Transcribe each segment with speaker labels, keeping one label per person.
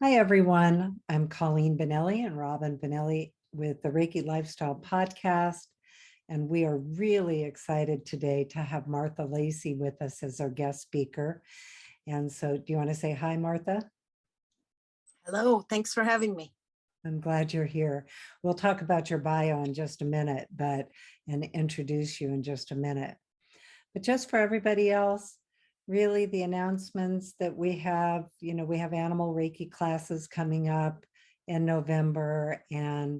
Speaker 1: Hi, everyone. I'm Colleen Benelli and Robyn Benelli with the Reiki Lifestyle Podcast. And we are really excited today to have Martha Lacy with us as our guest speaker. And so do you want to say hi, Martha?
Speaker 2: Hello, thanks for having me.
Speaker 1: I'm glad you're here. We'll talk about your bio in just a minute, and introduce you in just a minute. But just for everybody else, really the announcements that we have, we have animal Reiki classes coming up in November, and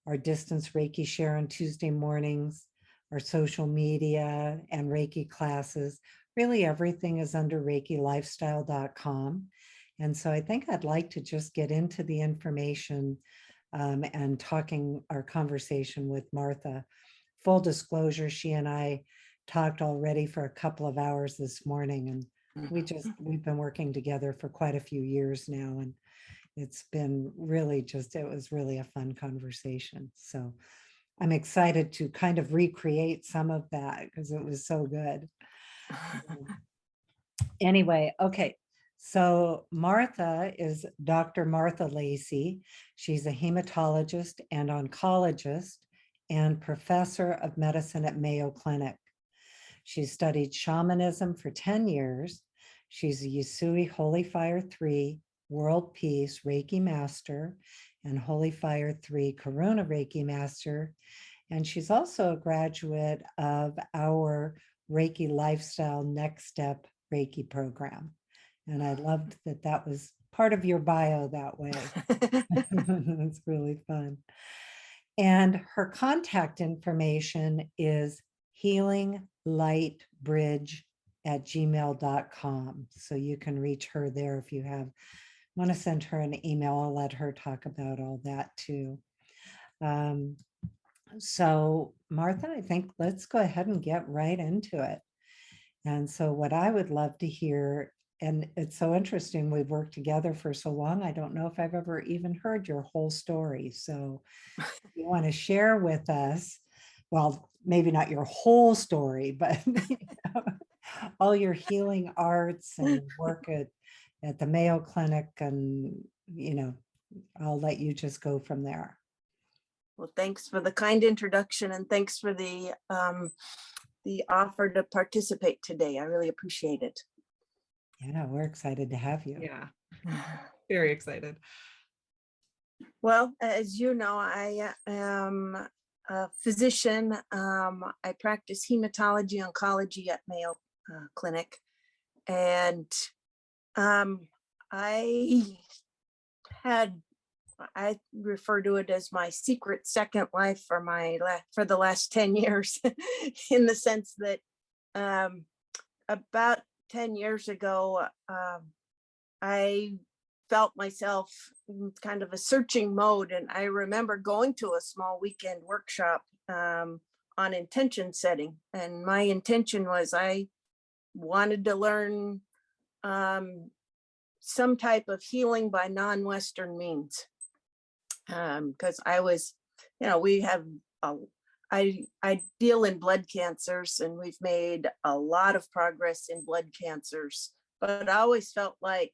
Speaker 1: our distance Reiki share on Tuesday mornings, our social media and Reiki classes. Really everything is under ReikiLifestyle.com. And so I think I'd like to just get into the information and our conversation with Martha. Full disclosure, she and I talked already for a couple of hours this morning, and we've been working together for quite a few years now, and it's been really it was really a fun conversation. So I'm excited to kind of recreate some of that because it was so good. Anyway, okay. So Martha is Dr. Martha Lacy. She's a hematologist and oncologist and professor of medicine at Mayo Clinic. She's studied shamanism for 10 years. She's a Yusui Holy Fire 3 World Peace Reiki Master and Holy Fire 3 Karuna Reiki Master. And she's also a graduate of our Reiki Lifestyle Next Step Reiki program. And I loved that was part of your bio that way. It's really fun. And her contact information is healinglightbridge@gmail.com. So you can reach her there if you want to send her an email. I'll let her talk about all that too. So Martha, I think let's go ahead and get right into it. And so what I would love to hear, and it's so interesting, we've worked together for so long, I don't know if I've ever even heard your whole story. So you want to share with us, well, maybe not your whole story, but all your healing arts and work at the Mayo Clinic, and I'll let you just go from there.
Speaker 2: Well, thanks for the kind introduction, and thanks for the offer to participate today. I really appreciate it.
Speaker 1: Yeah, we're excited to have you.
Speaker 3: Yeah, very excited.
Speaker 2: Well, as you know, I am a physician. I practice hematology oncology at Mayo Clinic, and I refer to it as my secret second life for the last 10 years, in the sense that about 10 years ago, I felt myself in kind of a searching mode. And I remember going to a small weekend workshop on intention setting. And my intention was I wanted to learn some type of healing by non-Western means. Because I was, we have, I deal in blood cancers, and we've made a lot of progress in blood cancers, but I always felt like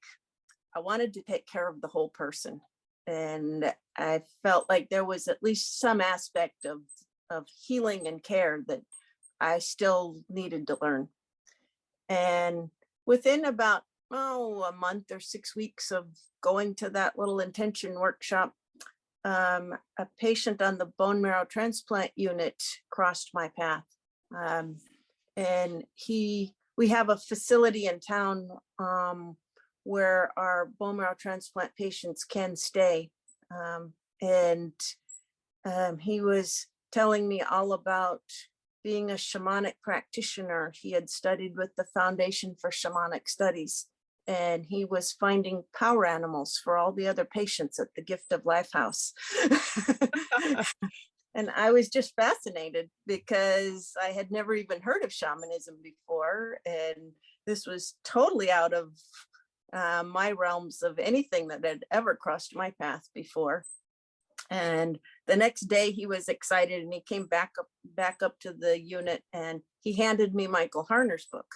Speaker 2: I wanted to take care of the whole person. And I felt like there was at least some aspect of healing and care that I still needed to learn. And within about, a month or 6 weeks of going to that little intention workshop, a patient on the bone marrow transplant unit crossed my path. And we have a facility in town where our bone marrow transplant patients can stay. And he was telling me all about being a shamanic practitioner. He had studied with the Foundation for Shamanic Studies, and he was finding power animals for all the other patients at the Gift of Life House. And I was just fascinated because I had never even heard of shamanism before. And this was totally out of my realms of anything that had ever crossed my path before. And the next day he was excited, and he came back up to the unit, and he handed me Michael Harner's book,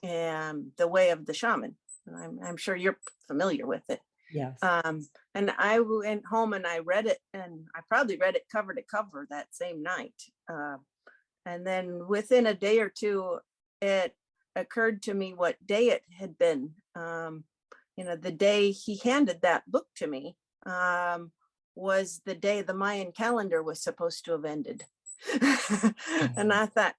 Speaker 2: The Way of the Shaman. I'm sure you're familiar with it.
Speaker 1: Yes.
Speaker 2: And I went home and I read it, and I probably read it cover to cover that same night. And then within a day or two, it occurred to me what day it had been. The day he handed that book to me was the day the Mayan calendar was supposed to have ended. And I thought,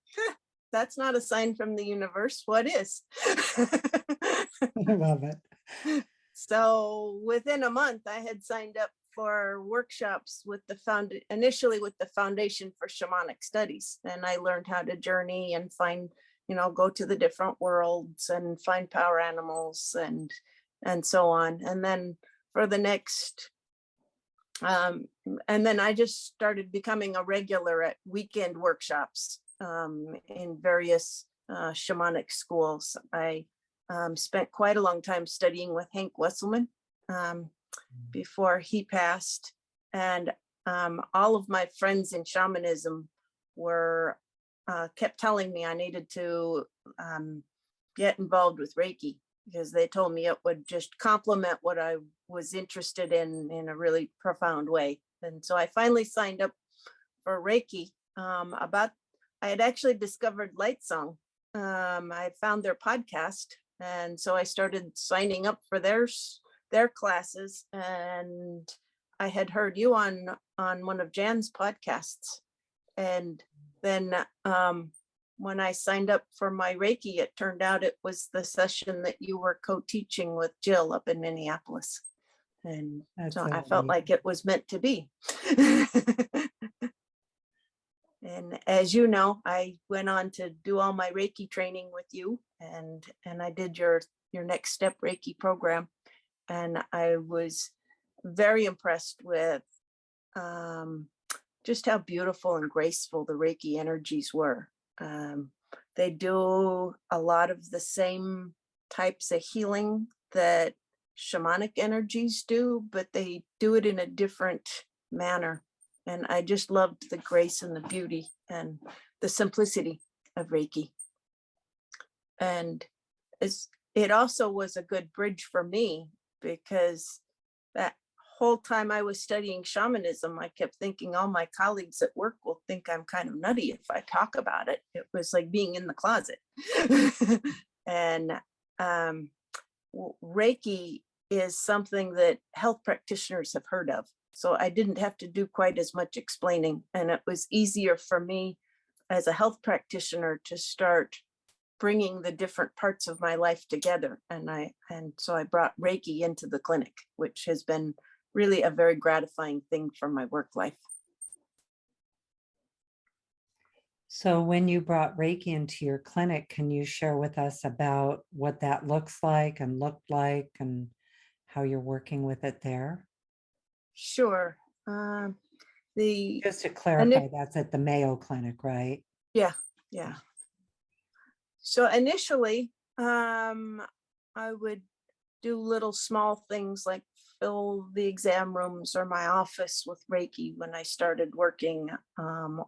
Speaker 2: that's not a sign from the universe. What is?
Speaker 1: I love it.
Speaker 2: So within a month, I had signed up for workshops with initially with the Foundation for Shamanic Studies. And I learned how to journey and find, go to the different worlds and find power animals and so on. And then for the next, and then I just started becoming a regular at weekend workshops in various shamanic schools. I spent quite a long time studying with Hank Wesselman before he passed. And all of my friends in shamanism were kept telling me I needed to get involved with Reiki, because they told me it would just complement what I was interested in a really profound way. And so I finally signed up for Reiki. I had actually discovered Light Song. I found their podcast. And so I started signing up for their classes, and I had heard you on one of Jan's podcasts. And then when I signed up for my Reiki, it turned out it was the session that you were co-teaching with Jill up in Minneapolis. And so I felt like it was meant to be. And as you know, I went on to do all my Reiki training with you, and I did your Next Step Reiki program. And I was very impressed with just how beautiful and graceful the Reiki energies were. They do a lot of the same types of healing that shamanic energies do, but they do it in a different manner. And I just loved the grace and the beauty and the simplicity of Reiki. And it also was a good bridge for me, because that whole time I was studying shamanism, I kept thinking all my colleagues at work will think I'm kind of nutty if I talk about it. It was like being in the closet. And Reiki is something that health practitioners have heard of. So I didn't have to do quite as much explaining. And it was easier for me as a health practitioner to start bringing the different parts of my life together. And so I brought Reiki into the clinic, which has been really a very gratifying thing for my work life.
Speaker 1: So when you brought Reiki into your clinic, can you share with us about what that looks like and looked like and how you're working with it there?
Speaker 2: Sure.
Speaker 1: Just to clarify, that's at the Mayo Clinic, right?
Speaker 2: Yeah. So initially, I would do little small things like fill the exam rooms or my office with Reiki when I started working,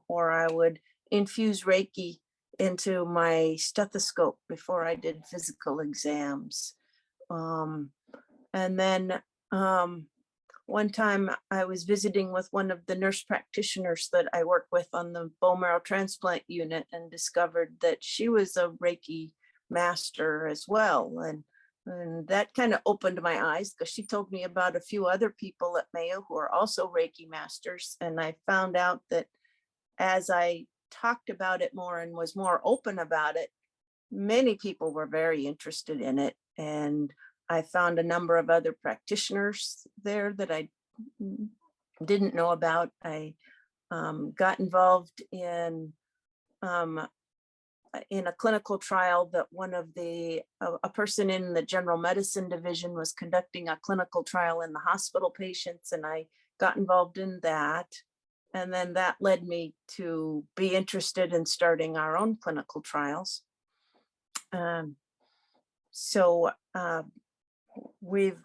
Speaker 2: or I would infuse Reiki into my stethoscope before I did physical exams. And then one time I was visiting with one of the nurse practitioners that I work with on the bone marrow transplant unit, and discovered that she was a Reiki master as well. And that kind of opened my eyes, because she told me about a few other people at Mayo who are also Reiki masters. And I found out that as I talked about it more and was more open about it, many people were very interested in it. And I found a number of other practitioners there that I didn't know about. I got involved in a clinical trial that a person in the general medicine division was conducting a clinical trial in the hospital patients, and I got involved in that. And then that led me to be interested in starting our own clinical trials. So we've,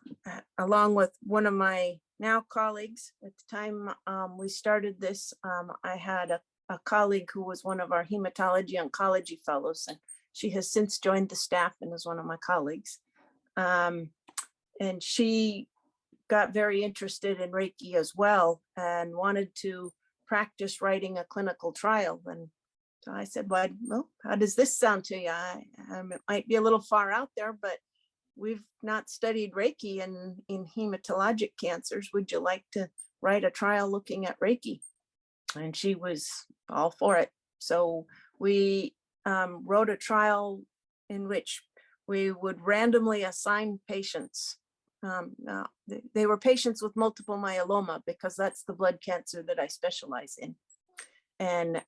Speaker 2: along with one of my now colleagues at the time we started this, I had a colleague who was one of our hematology oncology fellows, and she has since joined the staff and is one of my colleagues. And she got very interested in Reiki as well and wanted to practice writing a clinical trial. And so I said, well, how does this sound to you? It might be a little far out there, but we've not studied Reiki in hematologic cancers. Would you like to write a trial looking at Reiki? And she was all for it. So we wrote a trial in which we would randomly assign patients. They were patients with multiple myeloma because that's the blood cancer that I specialize in. And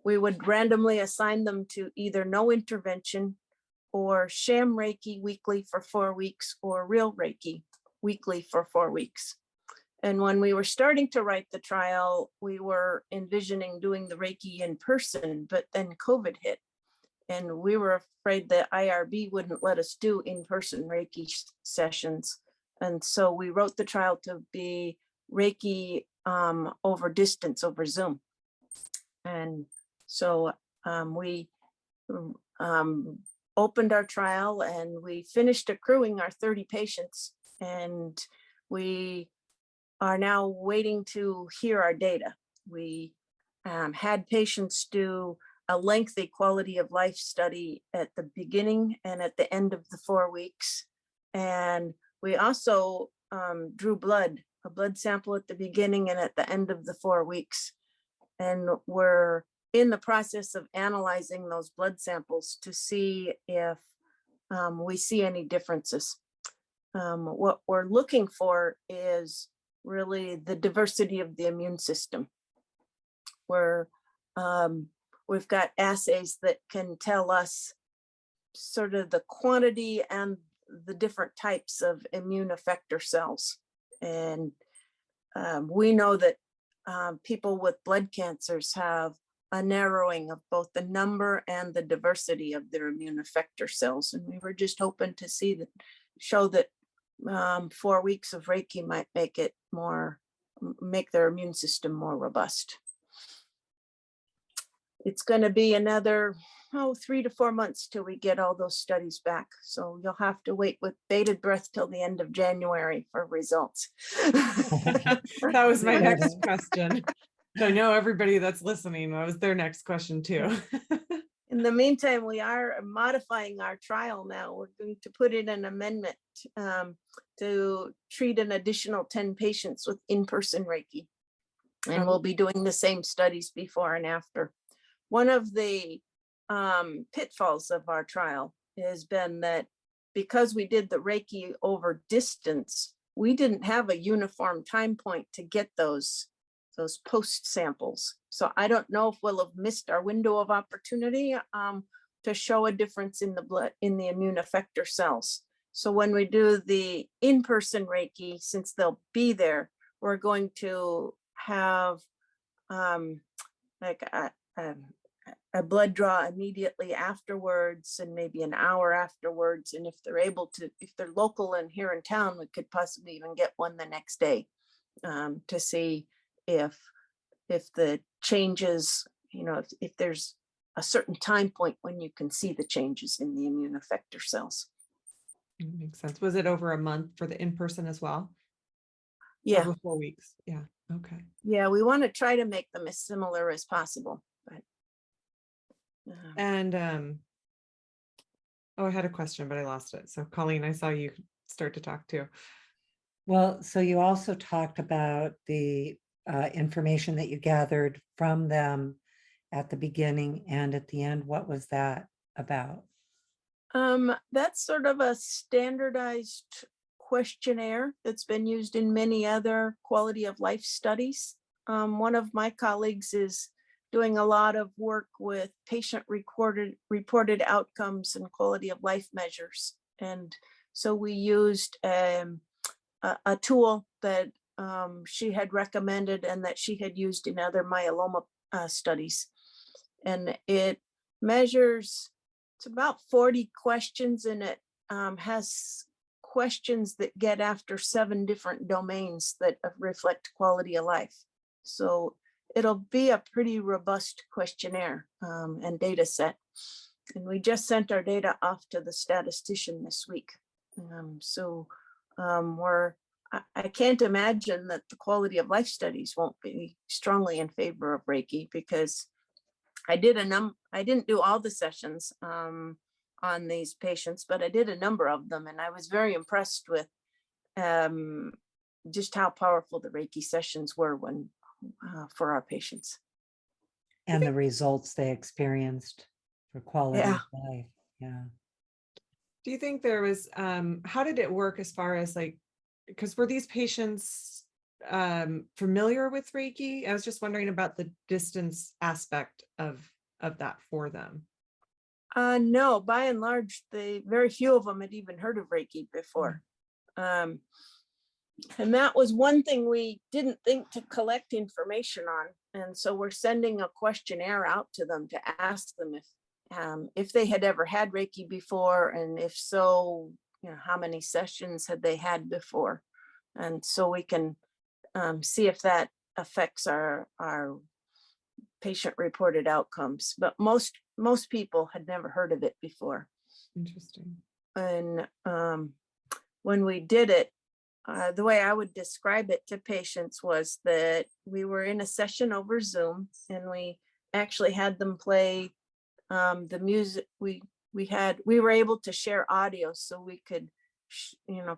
Speaker 2: we would randomly assign them to either no intervention or sham Reiki weekly for 4 weeks or real Reiki weekly for 4 weeks. And when we were starting to write the trial, we were envisioning doing the Reiki in person, but then COVID hit. And we were afraid that IRB wouldn't let us do in-person Reiki sessions. And so we wrote the trial to be Reiki over distance, over Zoom. And so we opened our trial and we finished accruing our 30 patients. And we are now waiting to hear our data. We had patients do a lengthy quality of life study at the beginning and at the end of the 4 weeks. And we also drew a blood sample at the beginning and at the end of the 4 weeks. And we're in the process of analyzing those blood samples to see if we see any differences. What we're looking for is really the diversity of the immune system. We've got assays that can tell us sort of the quantity and the different types of immune effector cells. And we know that people with blood cancers have a narrowing of both the number and the diversity of their immune effector cells. And we were just hoping to show that 4 weeks of Reiki might make their immune system more robust. It's going to be another 3 to 4 months till we get all those studies back. So you'll have to wait with bated breath till the end of January for results.
Speaker 3: That was my next question. So I know everybody that's listening, that was their next question too.
Speaker 2: In the meantime, we are modifying our trial now. We're going to put in an amendment to treat an additional 10 patients with in-person Reiki. And we'll be doing the same studies before and after. One of the pitfalls of our trial has been that because we did the Reiki over distance, we didn't have a uniform time point to get those post samples. So I don't know if we'll have missed our window of opportunity to show a difference in the blood, in the immune effector cells. So when we do the in-person Reiki, since they'll be there, we're going to have like a blood draw immediately afterwards and maybe an hour afterwards. And if they're local and here in town, we could possibly even get one the next day to see if the changes, if there's a certain time point when you can see the changes in the immune effector cells.
Speaker 3: Makes sense. Was it over a month for the in-person as well?
Speaker 2: Yeah.
Speaker 3: Over 4 weeks. Yeah. Okay.
Speaker 2: Yeah, we want to try to make them as similar as possible. But,
Speaker 3: and I had a question, but I lost it. So Colleen, I saw you start to talk too.
Speaker 1: Well, so you also talked about the information that you gathered from them at the beginning and at the end. What was that about?
Speaker 2: That's sort of a standardized questionnaire that's been used in many other quality of life studies. One of my colleagues is doing a lot of work with patient reported outcomes and quality of life measures. And so we used a tool that she had recommended and that she had used in other myeloma studies. And it measures, it's about 40 questions, and it has questions that get after 7 different domains that reflect quality of life. So it'll be a pretty robust questionnaire and data set. And we just sent our data off to the statistician this week. So we're I can't imagine that the quality of life studies won't be strongly in favor of Reiki, because I didn't do all the sessions on these patients, but I did a number of them, and I was very impressed with just how powerful the Reiki sessions were for our patients.
Speaker 1: And the results they experienced for quality
Speaker 2: Yeah.
Speaker 1: of life. Yeah.
Speaker 3: Do you think there was, how did it work as far as like, because were these patients familiar with Reiki? I was just wondering about the distance aspect of that for them.
Speaker 2: No, by and large, very few of them had even heard of Reiki before. And that was one thing we didn't think to collect information on. And so we're sending a questionnaire out to them to ask them if they had ever had Reiki before, and if so, how many sessions had they had before. And so we can see if that affects our patient reported outcomes. But most people had never heard of it before.
Speaker 3: Interesting.
Speaker 2: And when we did it, the way I would describe it to patients was that we were in a session over Zoom, and we actually had them play the music. We were able to share audio, so we could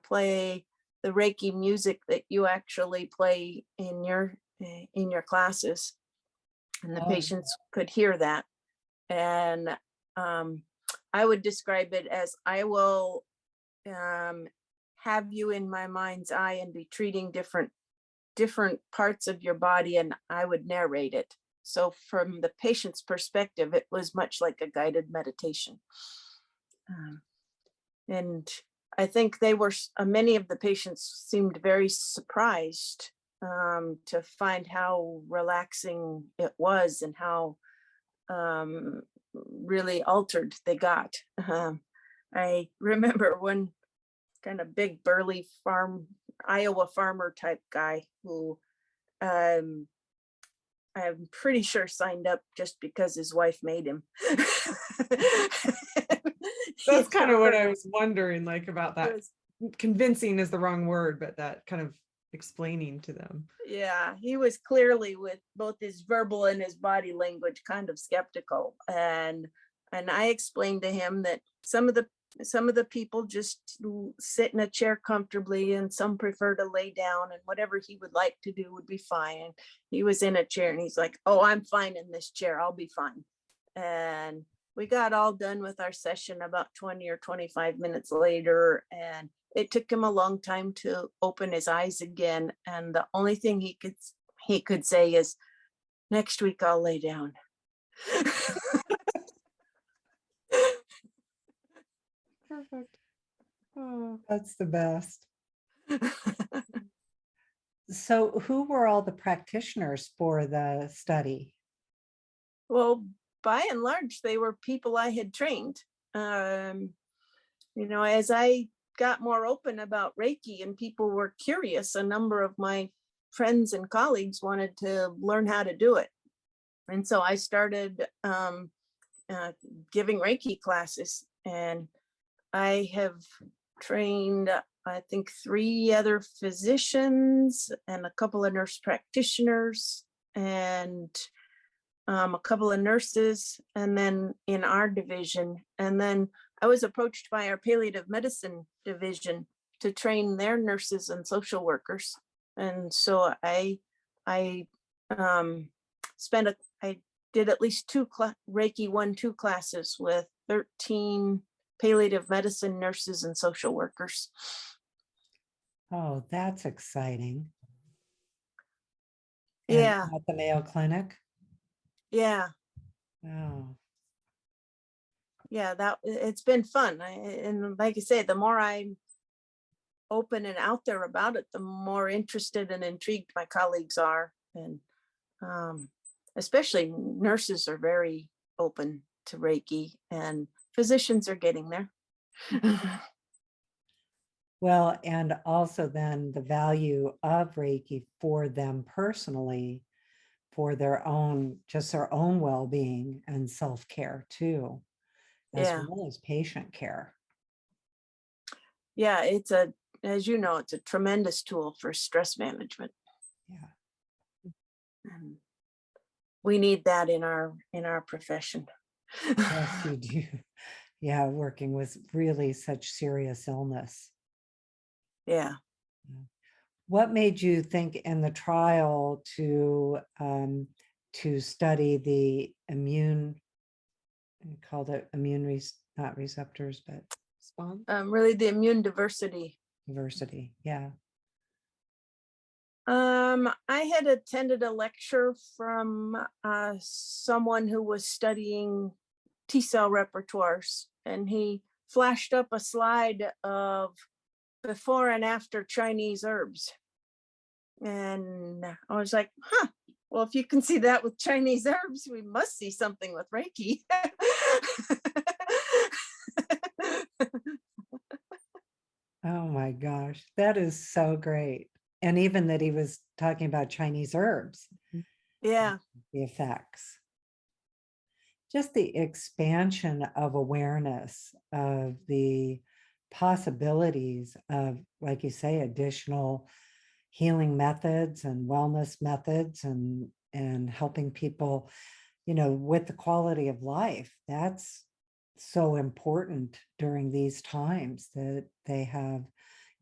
Speaker 2: play the Reiki music that you actually play in your classes, and the patients could hear that. And I would describe it as, I will have you in my mind's eye and be treating different parts of your body, and I would narrate it. So from the patient's perspective, it was much like a guided meditation. And I think many of the patients seemed very surprised to find how relaxing it was, and how really altered they got. I remember one kind of big burly Iowa farmer type guy who I'm pretty sure signed up just because his wife made him.
Speaker 3: That's kind of what I was wondering, like, about that. Convincing is the wrong word, but that kind of explaining to them. Yeah,
Speaker 2: he was clearly, with both his verbal and his body language, kind of skeptical. And I explained to him that some of the people just sit in a chair comfortably, and some prefer to lay down, and whatever he would like to do would be fine. And he was in a chair, and he's like, "Oh, I'm fine in this chair. I'll be fine." And we got all done with our session about 20 or 25 minutes later, and it took him a long time to open his eyes again. And the only thing he could say is, "Next week I'll lay down."
Speaker 3: Perfect. Oh,
Speaker 1: That's the best. So who were all the practitioners for the study?
Speaker 2: Well, by and large, they were people I had trained. As I got more open about Reiki and people were curious, a number of my friends and colleagues wanted to learn how to do it. And so I started giving Reiki classes, and I have trained, I think, 3 other physicians and a couple of nurse practitioners, and a couple of nurses, and then in our division. And then I was approached by our palliative medicine division to train their nurses and social workers. And so I did at least 2 Reiki 1-2 classes with 13 palliative medicine nurses and social workers.
Speaker 1: Oh, that's exciting.
Speaker 2: Yeah.
Speaker 1: And at the Mayo Clinic?
Speaker 2: Yeah.
Speaker 1: Oh.
Speaker 2: Yeah, it's been fun. And like I say, the more I'm open and out there about it, the more interested and intrigued my colleagues are. And especially nurses are very open to Reiki, and physicians are getting there.
Speaker 1: Well, and also then the value of Reiki for them personally, for their own well-being and self-care too, as
Speaker 2: Yeah.
Speaker 1: well as patient care.
Speaker 2: Yeah, it's as you know, it's a tremendous tool for stress management.
Speaker 1: Yeah.
Speaker 2: And we need that in our profession.
Speaker 1: Yes, you do. Yeah, working with really such serious illness.
Speaker 2: Yeah.
Speaker 1: What made you think in the trial to study the immune, you called it not receptors, but
Speaker 3: Spawn?
Speaker 2: Really the immune diversity.
Speaker 1: diversity? Yeah.
Speaker 2: I had attended a lecture from someone who was studying T-cell repertoires, and he flashed up a slide of before and after Chinese herbs. And I was like, huh, well, if you can see that with Chinese herbs, we must see something with Reiki.
Speaker 1: Oh my gosh, that is so great. And even that he was talking about Chinese herbs,
Speaker 2: Yeah.
Speaker 1: the effects. Just the expansion of awareness of the possibilities of, like you say, additional healing methods and wellness methods and helping people, with the quality of life. That's so important during these times that they have,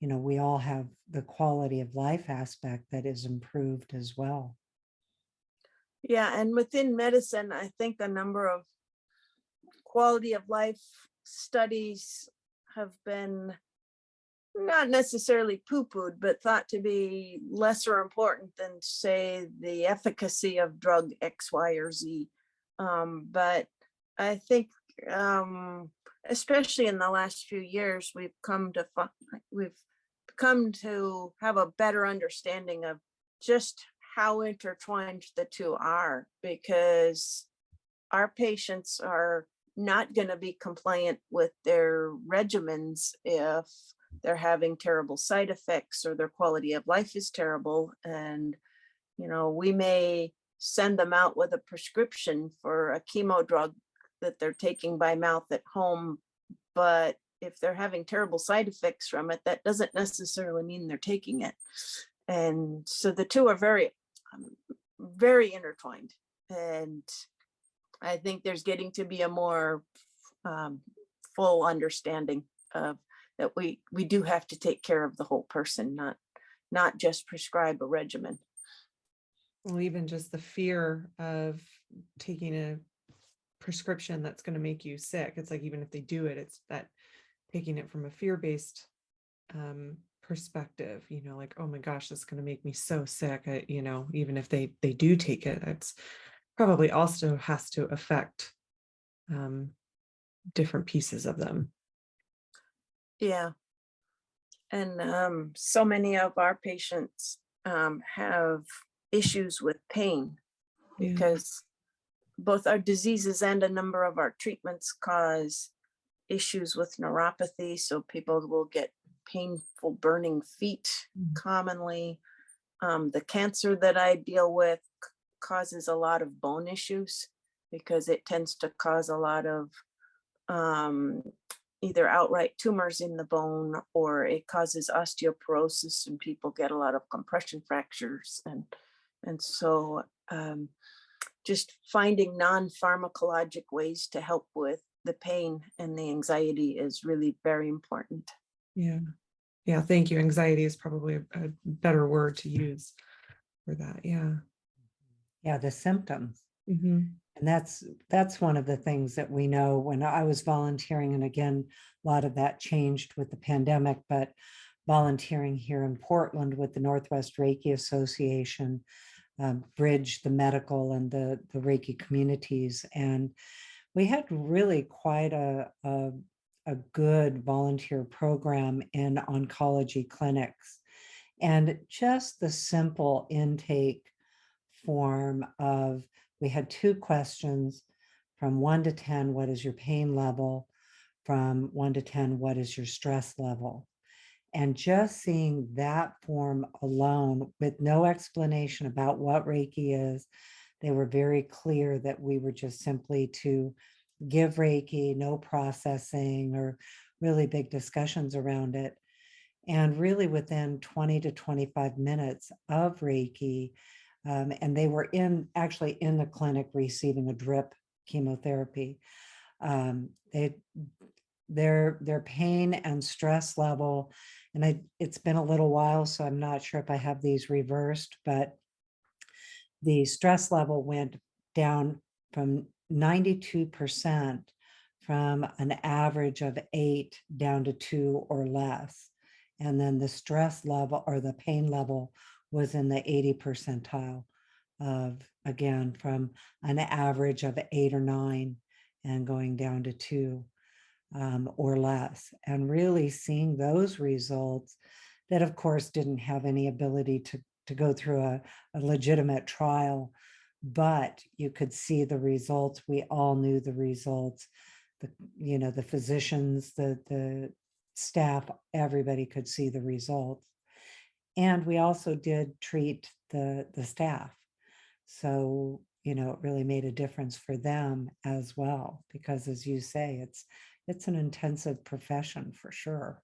Speaker 1: we all have the quality of life aspect that is improved as well.
Speaker 2: Yeah. And within medicine, I think a number of quality of life studies have been not necessarily poo-pooed, but thought to be lesser important than, say, the efficacy of drug X, Y, or Z. But I think, especially in the last few years, we've come to have a better understanding of just how intertwined the two are, because our patients are not going to be compliant with their regimens if they're having terrible side effects or their quality of life is terrible. And, we may send them out with a prescription for a chemo drug that they're taking by mouth at home. But if they're having terrible side effects from it, that doesn't necessarily mean they're taking it. And so the two are very, very intertwined. And I think there's getting to be a more full understanding of that we do have to take care of the whole person, not just prescribe a regimen.
Speaker 3: Well, even just the fear of taking a prescription that's going to make you sick. It's like, even if they do it, it's that taking it from a fear-based perspective, like, oh my gosh, this is going to make me so sick. Even if they do take it, it's probably also has to affect different pieces of them.
Speaker 2: Yeah. And so many of our patients have issues with pain because both our diseases and a number of our treatments cause issues with neuropathy. So people will get painful burning feet commonly. The cancer that I deal with causes a lot of bone issues because it tends to cause a lot of either outright tumors in the bone, or it causes osteoporosis and people get a lot of compression fractures. And so just finding non-pharmacologic ways to help with the pain and the anxiety is really very important.
Speaker 3: Yeah, thank you. Anxiety is probably a better word to use for that.
Speaker 1: Yeah, the symptoms.
Speaker 3: Mm-hmm.
Speaker 1: And that's one of the things that we know. When I was volunteering, and again, a lot of that changed with the pandemic, but volunteering here in Portland with the Northwest Reiki Association, bridged the medical and the Reiki communities. And we had really quite a good volunteer program in oncology clinics. And just the simple intake form of, we had 2 questions from 1 to 10, what is your pain level? From 1 to 10, what is your stress level? And just seeing that form alone with no explanation about what Reiki is, they were very clear that we were just simply to give Reiki, no processing or really big discussions around it. And really within 20 to 25 minutes of Reiki, and they were actually in the clinic receiving a drip chemotherapy. They their pain and stress level, and it's been a little while, so I'm not sure if I have these reversed, but the stress level went down from 92% from an average of 8 down to 2 or less. And then the stress level or the pain level was in the 80 percentile of, again, from an average of 8 or 9 and going down to 2 or less. And really seeing those results that, of course, didn't have any ability to go through a legitimate trial, but you could see the results. We all knew the results. The physicians, the staff, everybody could see the results. And we also did treat the staff. So, it really made a difference for them as well, because as you say, it's an intensive profession for sure.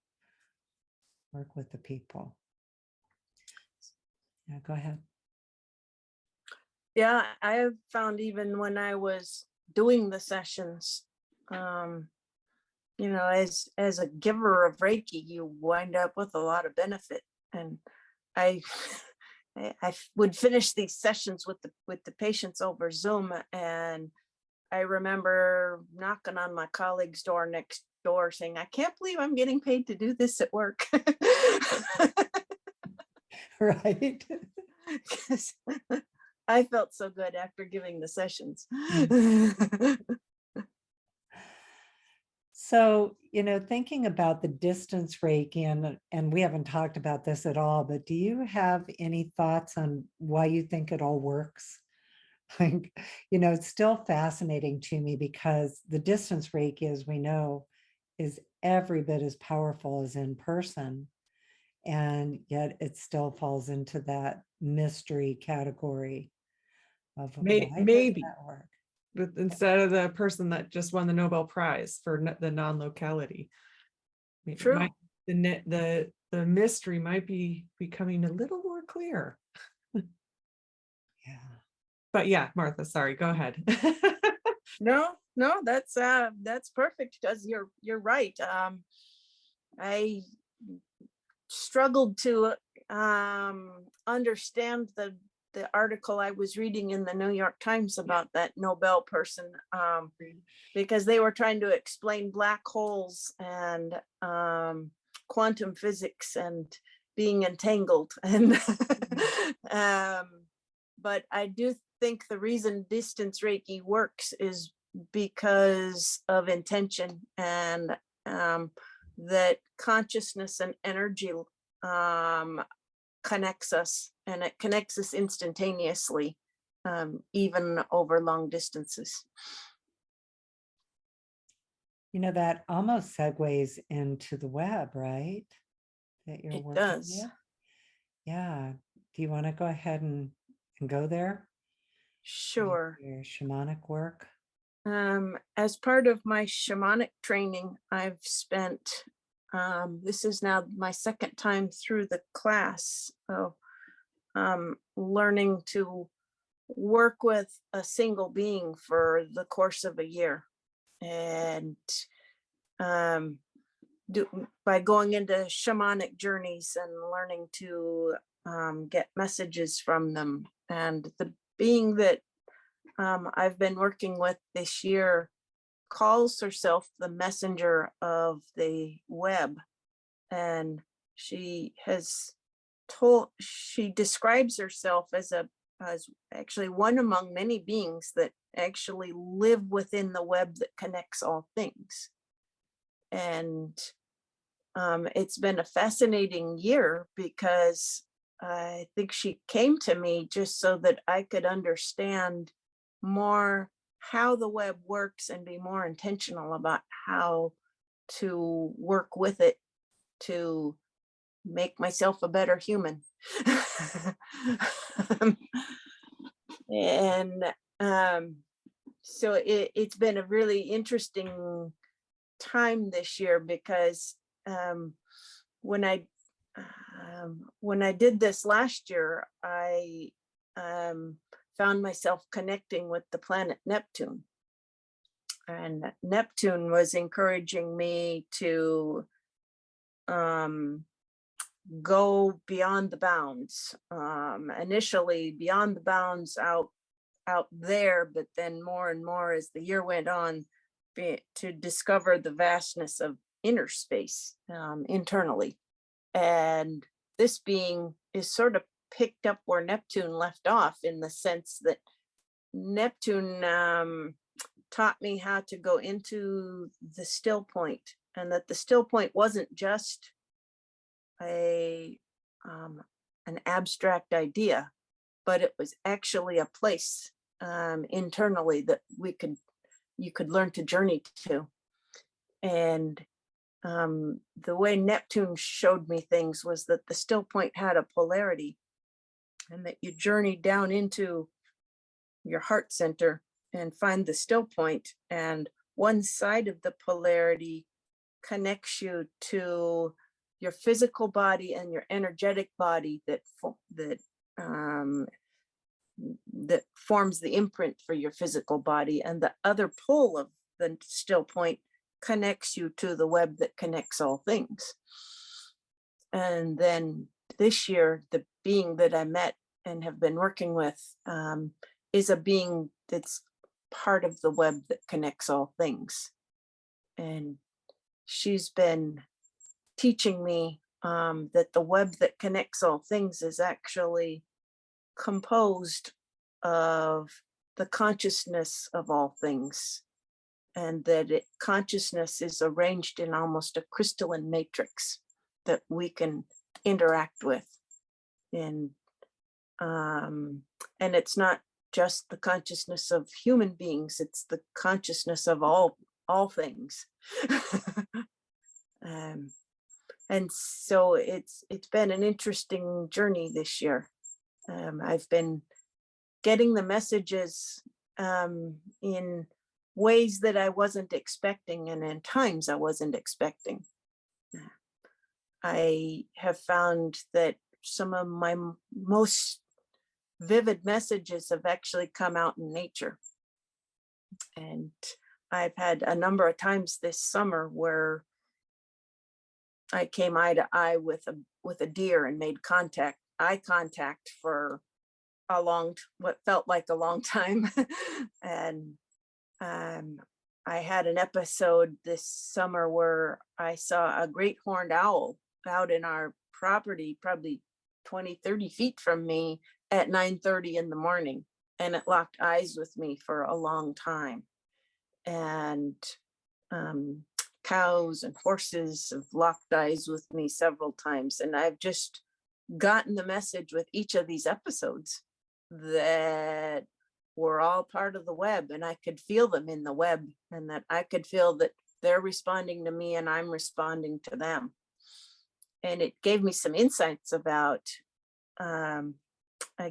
Speaker 1: Work with the people. Yeah, go ahead.
Speaker 2: Yeah, I have found even when I was doing the sessions, as a giver of Reiki, you wind up with a lot of benefit. And I would finish these sessions with the patients over Zoom, and I remember knocking on my colleague's door next door saying, "I can't believe I'm getting paid to do this at work."
Speaker 1: Right.
Speaker 2: I felt so good after giving the sessions.
Speaker 1: So, thinking about the distance Reiki, and we haven't talked about this at all, but do you have any thoughts on why you think it all works? Like, it's still fascinating to me because the distance Reiki, as we know, is every bit as powerful as in person. And yet it still falls into that mystery category of why does
Speaker 3: Maybe,
Speaker 1: that work?
Speaker 3: but instead of the person that just won the Nobel Prize for the non-locality. I mean,
Speaker 2: True.
Speaker 3: the mystery might be becoming a little more clear.
Speaker 1: Yeah.
Speaker 3: But yeah, Martha, sorry, go ahead.
Speaker 2: No, that's perfect, because you're right. I struggled to understand the article I was reading in the New York Times about that Nobel person, because they were trying to explain black holes and quantum physics and being entangled. And but I do think the reason distance Reiki works is because of intention, and that consciousness and energy connects us, and it connects us instantaneously, even over long distances.
Speaker 1: That almost segues into the web, right? That you're
Speaker 2: It
Speaker 1: working
Speaker 2: does.
Speaker 1: with. Yeah. Do you want to go ahead and go there?
Speaker 2: Sure.
Speaker 1: Your shamanic work.
Speaker 2: As part of my shamanic training, I've spent, this is now my second time through the class, so learning to work with a single being for the course of a year. And by going into shamanic journeys and learning to get messages from them. And the being that I've been working with this year calls herself the messenger of the web. And she describes herself as actually one among many beings that actually live within the web that connects all things. And it's been a fascinating year, because I think she came to me just so that I could understand more how the web works and be more intentional about how to work with it to make myself a better human. And so it's been a really interesting time this year, because when I when I did this last year, I found myself connecting with the planet Neptune. And Neptune was encouraging me to go beyond the bounds. Initially beyond the bounds out there, but then more and more as the year went on, to discover the vastness of inner space internally. And this being is sort of picked up where Neptune left off, in the sense that Neptune taught me how to go into the still point, and that the still point wasn't just an abstract idea, but it was actually a place internally that you could learn to journey to. And the way Neptune showed me things was that the still point had a polarity, and that you journey down into your heart center and find the still point, and one side of the polarity connects you to your physical body and your energetic body that forms the imprint for your physical body, and the other pole of the still point connects you to the web that connects all things. And then this year, the being that I met and have been working with is a being that's part of the web that connects all things. And she's been teaching me that the web that connects all things is actually composed of the consciousness of all things, and that consciousness is arranged in almost a crystalline matrix that we can interact with. And it's not just the consciousness of human beings, it's the consciousness of all things. And so it's been an interesting journey this year. I've been getting the messages in ways that I wasn't expecting, and in times I wasn't expecting. I have found that some of my most vivid messages have actually come out in nature. And I've had a number of times this summer where I came eye to eye with a deer and made eye contact for what felt like a long time. And I had an episode this summer where I saw a great horned owl out in our property, probably 20, 30 feet from me at 9:30 in the morning. And it locked eyes with me for a long time. And cows and horses have locked eyes with me several times. And I've just gotten the message with each of these episodes that we're all part of the web, and I could feel them in the web, and that I could feel that they're responding to me and I'm responding to them. And it gave me some insights about, I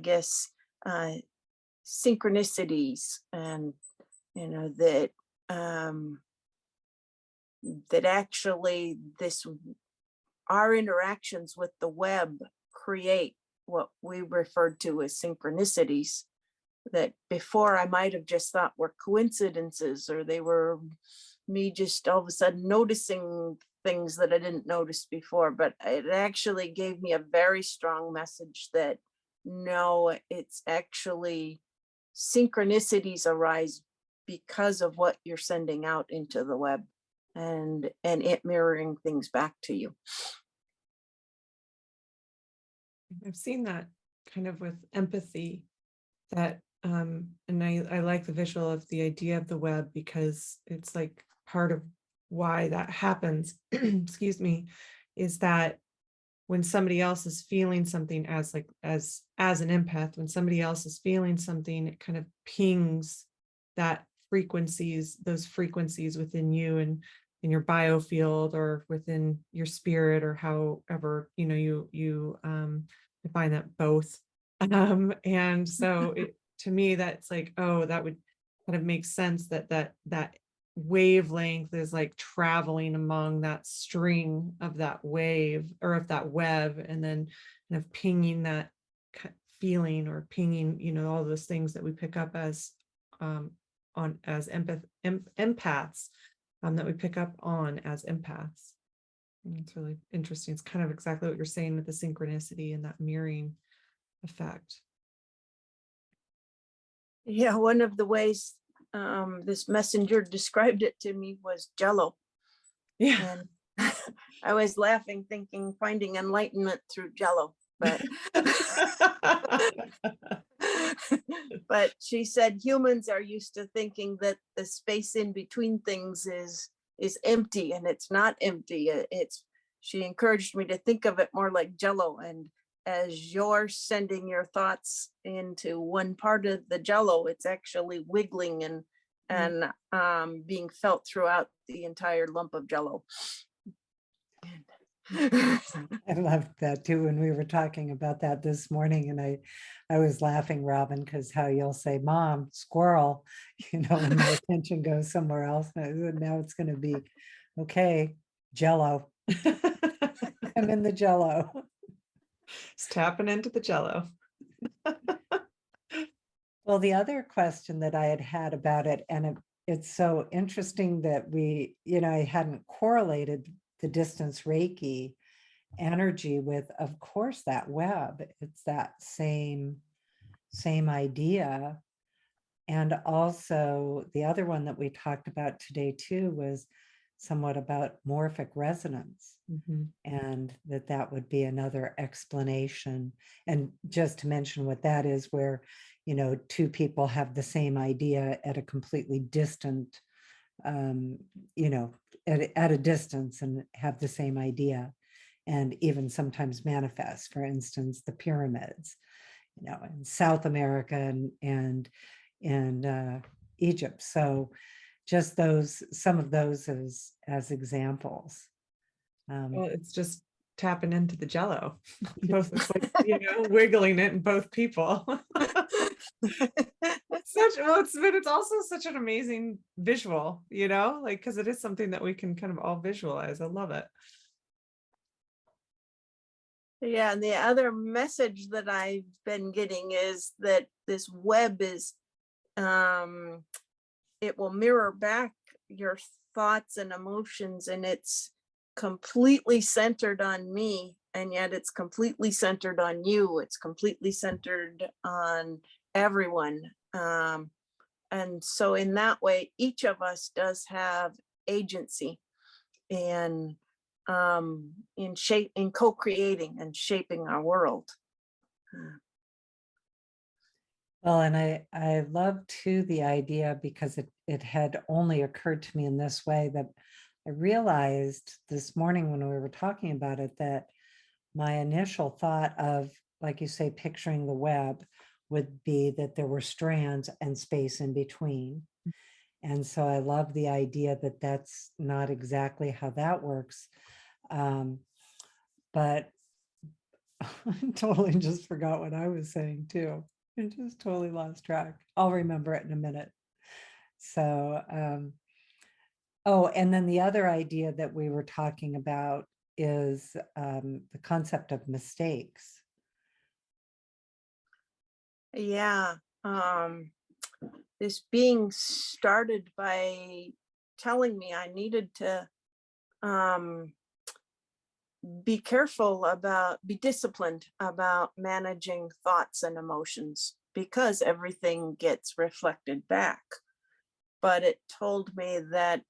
Speaker 2: guess, synchronicities, and, that actually our interactions with the web create what we referred to as synchronicities, that before I might have just thought were coincidences, or they were me just all of a sudden noticing things that I didn't notice before. But it actually gave me a very strong message that no, it's actually synchronicities arise because of what you're sending out into the web, and it mirroring things back to you.
Speaker 3: I've seen that kind of with empathy, that and I like the visual of the idea of the web, because it's like part of why that happens, excuse me, is that when somebody else is feeling something as an empath, when somebody else is feeling something, it kind of pings those frequencies within you and in your biofield, or within your spirit, or however, you define that, both. And so to me, that's like, oh, that would kind of make sense, that wavelength is like traveling among that string of that wave or of that web, and then kind of pinging that feeling or pinging, you know, all those things that we pick up as empaths, that we pick up on as empaths. And it's really interesting. It's kind of exactly what you're saying with the synchronicity and that mirroring effect.
Speaker 2: Yeah, one of the ways this messenger described it to me was Jello.
Speaker 3: Yeah.
Speaker 2: And I was laughing, thinking finding enlightenment through Jello, but but she said humans are used to thinking that the space in between things is empty, and it's not empty. She encouraged me to think of it more like Jello, and as you're sending your thoughts into one part of the Jello, it's actually wiggling and being felt throughout the entire lump of Jello.
Speaker 1: I loved that too when we were talking about that this morning, and I was laughing, Robyn, because how you'll say, "Mom, squirrel," you know, when my attention goes somewhere else. And I said, now it's going to be, okay, Jello. I'm in the Jello.
Speaker 3: Just tapping into the Jello.
Speaker 1: Well, the other question that I had about it, and it's so interesting that we, you know, I hadn't correlated the distance Reiki energy with, of course, that web. It's that same idea. And also the other one that we talked about today too was somewhat about morphic resonance. And that would be another explanation. And just to mention what that is, where, you know, two people have the same idea at a completely distant, you know, at a distance, and have the same idea, and even sometimes manifest. For instance, the pyramids, you know, in South America and Egypt. So just some of those as examples.
Speaker 3: Well, it's just tapping into the Jello. Both, it's like, you know, wiggling it in both people. It's also such an amazing visual, you know, like, because it is something that we can kind of all visualize. I love it.
Speaker 2: Yeah, and the other message that I've been getting is that this web is, it will mirror back your thoughts and emotions, and it's completely centered on me, and yet it's completely centered on you. It's completely centered on everyone. And so in that way, each of us does have agency and in co-creating and shaping our world.
Speaker 1: Well, and I love too the idea, because it had only occurred to me in this way, that I realized this morning when we were talking about it, that my initial thought of, like you say, picturing the web would be that there were strands and space in between. And so I love the idea that that's not exactly how that works. But I totally just forgot what I was saying too. I just totally lost track. I'll remember it in a minute. So, oh, and then the other idea that we were talking about is the concept of mistakes.
Speaker 2: Yeah. This being started by telling me I needed to be careful about, be disciplined about managing thoughts and emotions, because everything gets reflected back. But it told me that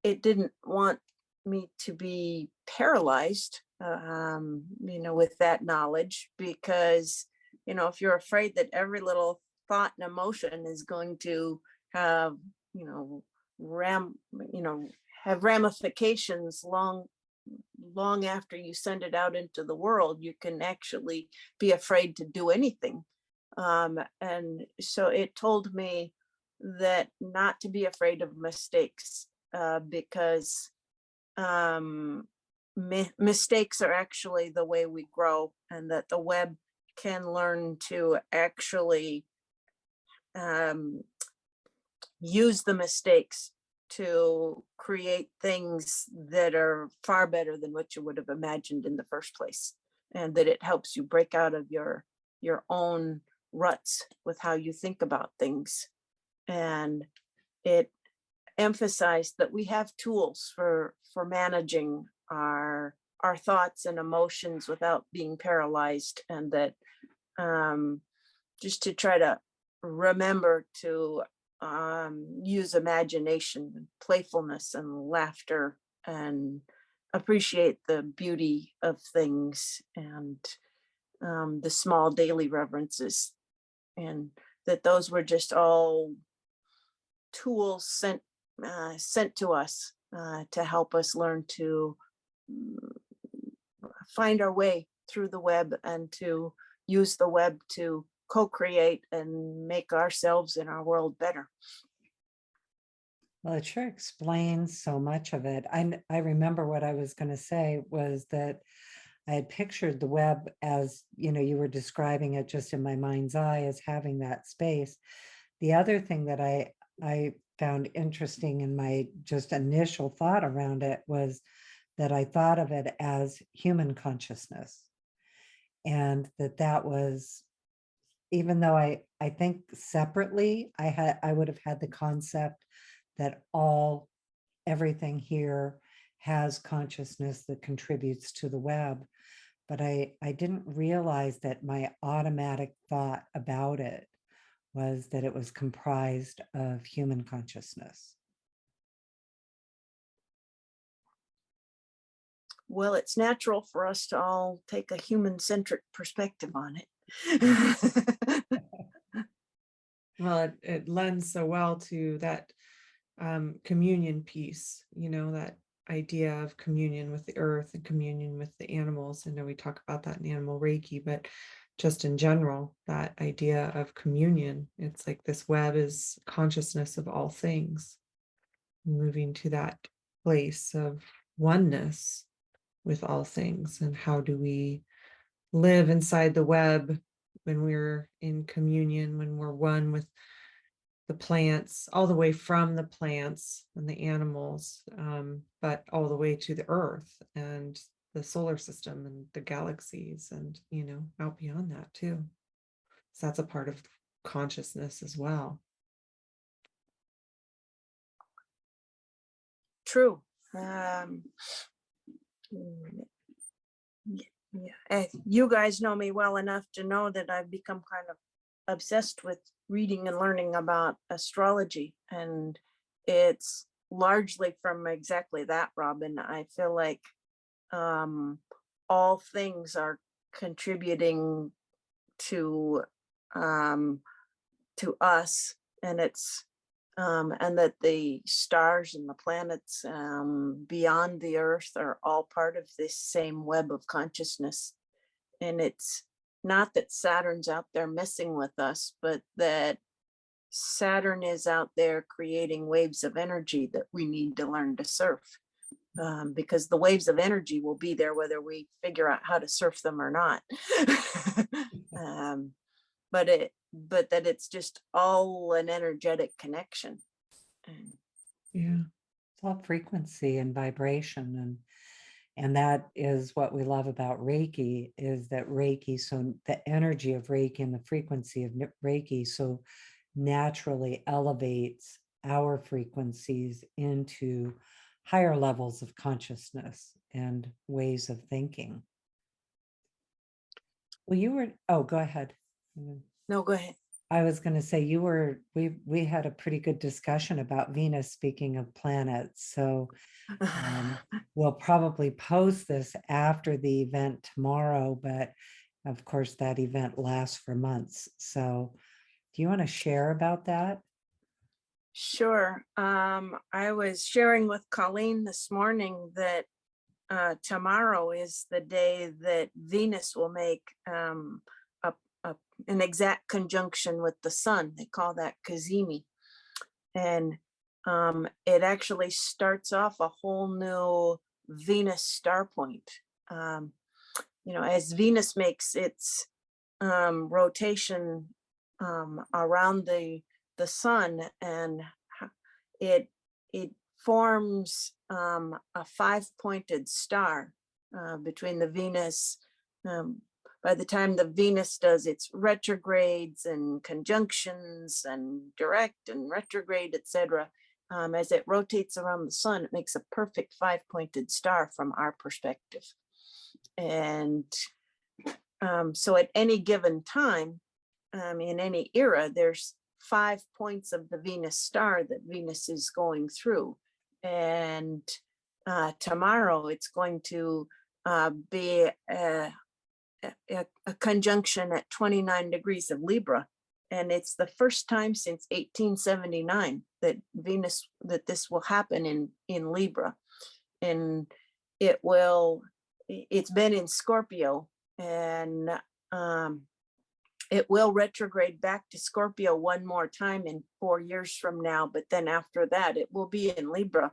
Speaker 2: it didn't want me to be paralyzed, you know, with that knowledge, because, you know, if you're afraid that every little thought and emotion is going to have, you know, have ramifications long after you send it out into the world, you can actually be afraid to do anything. And so it told me that not to be afraid of mistakes, because mistakes are actually the way we grow, and that the web can learn to actually use the mistakes to create things that are far better than what you would have imagined in the first place, and that it helps you break out of your own ruts with how you think about things. And it emphasized that we have tools for managing our thoughts and emotions without being paralyzed, and that just to try to remember to use imagination and playfulness and laughter and appreciate the beauty of things, and the small daily reverences, and that those were just all tools sent to us to help us learn to find our way through the web, and to use the web to co-create and make ourselves and our world better.
Speaker 1: Well, it sure explains so much of it. I remember what I was going to say was that I had pictured the web as, you were describing it just in my mind's eye as having that space. The other thing that I found interesting in my just initial thought around it was that I thought of it as human consciousness. And that was, even though I think separately, I would have had the concept that everything here has consciousness that contributes to the web. But I didn't realize that my automatic thought about it was that it was comprised of human consciousness.
Speaker 2: Well, it's natural for us to all take a human-centric perspective on it.
Speaker 3: Well, it lends so well to that communion piece, that idea of communion with the earth and communion with the animals. I know we talk about that in animal Reiki, but just in general, that idea of communion, it's like this web is consciousness of all things, moving to that place of oneness with all things. And how do we live inside the web when we're in communion, when we're one with the plants, all the way from the plants and the animals, but all the way to the earth and the solar system and the galaxies, and out beyond that too. So that's a part of consciousness as well.
Speaker 2: True. You guys know me well enough to know that I've become kind of obsessed with reading and learning about astrology, and it's largely from exactly that, Robyn. I feel like all things are contributing to us, and it's and that the stars and the planets beyond the earth are all part of this same web of consciousness. And it's not that Saturn's out there messing with us, but that Saturn is out there creating waves of energy that we need to learn to surf, because the waves of energy will be there whether we figure out how to surf them or not. But that it's just all an energetic connection.
Speaker 3: Yeah,
Speaker 1: it's all frequency and vibration, and that is what we love about Reiki, is that Reiki, so the energy of Reiki and the frequency of Reiki so naturally elevates our frequencies into higher levels of consciousness and ways of thinking. Well, go ahead.
Speaker 2: No, go ahead.
Speaker 1: I was going to say we had a pretty good discussion about Venus, speaking of planets. So we'll probably post this after the event tomorrow, but of course that event lasts for months. So do you want to share about that?
Speaker 2: Sure. I was sharing with Colleen this morning that tomorrow is the day that Venus will make an exact conjunction with the sun. They call that Kazemi. And it actually starts off a whole new Venus star point. As Venus makes its rotation around the sun, and it forms a 5-pointed star between the Venus. By the time the Venus does its retrogrades and conjunctions and direct and retrograde, etc., as it rotates around the sun, it makes a perfect 5-pointed star from our perspective. And so at any given time, in any era, there's 5 points of the Venus star that Venus is going through. And tomorrow it's going to be a conjunction at 29 degrees of Libra. And it's the first time since 1879 that this will happen in Libra. And it's been in Scorpio, and it will retrograde back to Scorpio one more time in 4 years from now. But then after that, it will be in Libra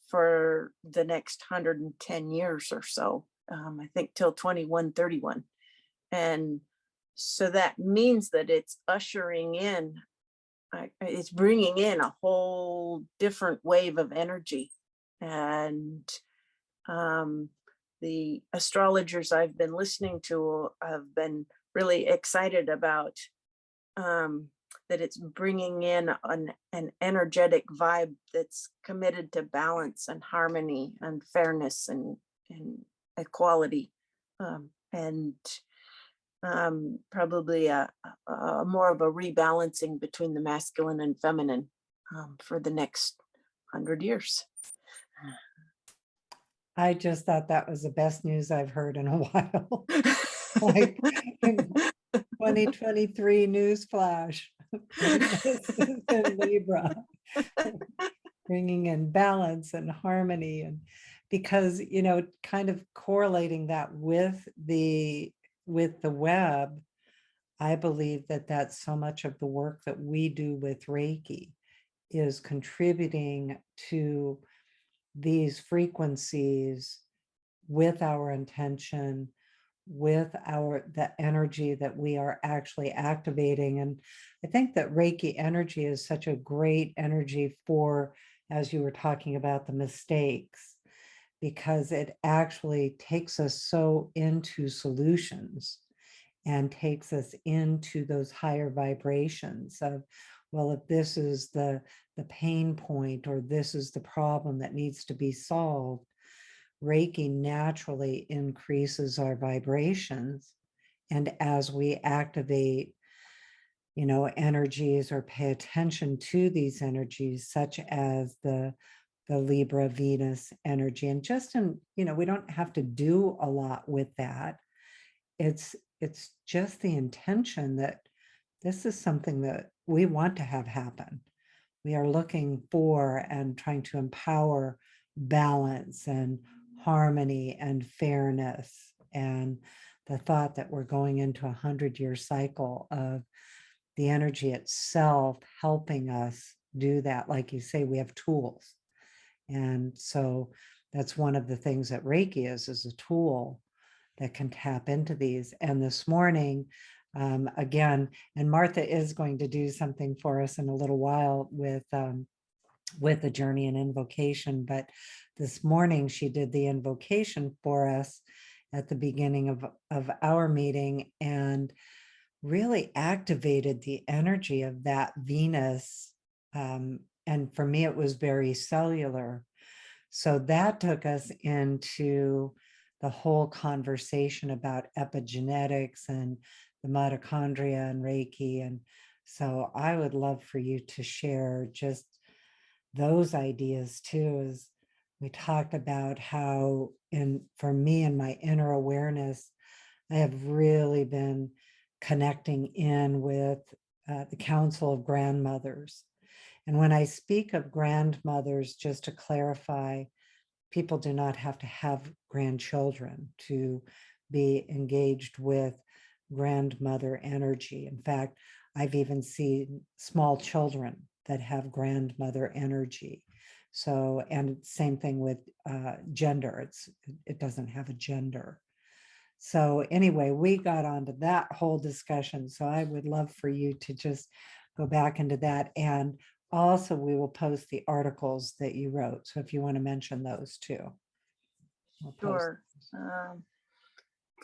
Speaker 2: for the next 110 years or so. I think till 2131. And so that means that it's ushering in, it's bringing in a whole different wave of energy. And the astrologers I've been listening to have been really excited about that it's bringing in an energetic vibe that's committed to balance and harmony and fairness and equality, and probably a more of a rebalancing between the masculine and feminine for the next 100 years.
Speaker 1: I just thought that was the best news I've heard in a while. Like 2023 news flash. Venus is in Libra, bringing in balance and harmony, and because, you know, kind of correlating that with the web, I believe that that's so much of the work that we do with Reiki is contributing to these frequencies with our intention, with the energy that we are actually activating. And I think that Reiki energy is such a great energy for, as you were talking about, the mistakes, because it actually takes us so into solutions and takes us into those higher vibrations of, well, if this is the pain point, or this is the problem that needs to be solved, Reiki naturally increases our vibrations. And as we activate, you know, energies or pay attention to these energies, such as the Libra Venus energy, and just in, you know, we don't have to do a lot with that. It's just the intention that this is something that we want to have happen. We are looking for and trying to empower balance and harmony and fairness, and the thought that we're going into a 100-year cycle of the energy itself helping us do that. Like you say, we have tools. And so that's one of the things that Reiki is a tool that can tap into these. And this morning, again, and Martha is going to do something for us in a little while with the journey and invocation. But this morning she did the invocation for us at the beginning of our meeting, and really activated the energy of that Venus. And for me, it was very cellular. So that took us into the whole conversation about epigenetics and the mitochondria and Reiki. And so I would love for you to share just those ideas too, as we talked about how, for me and my inner awareness, I have really been connecting in with the Council of Grandmothers. And when I speak of grandmothers, just to clarify, people do not have to have grandchildren to be engaged with grandmother energy. In fact, I've even seen small children that have grandmother energy. So, and same thing with gender. It doesn't have a gender. So anyway, we got onto that whole discussion. So I would love for you to just go back into that. And Also, we will post the articles that you wrote. So if you want to mention those too. We'll post
Speaker 2: Sure.
Speaker 1: those.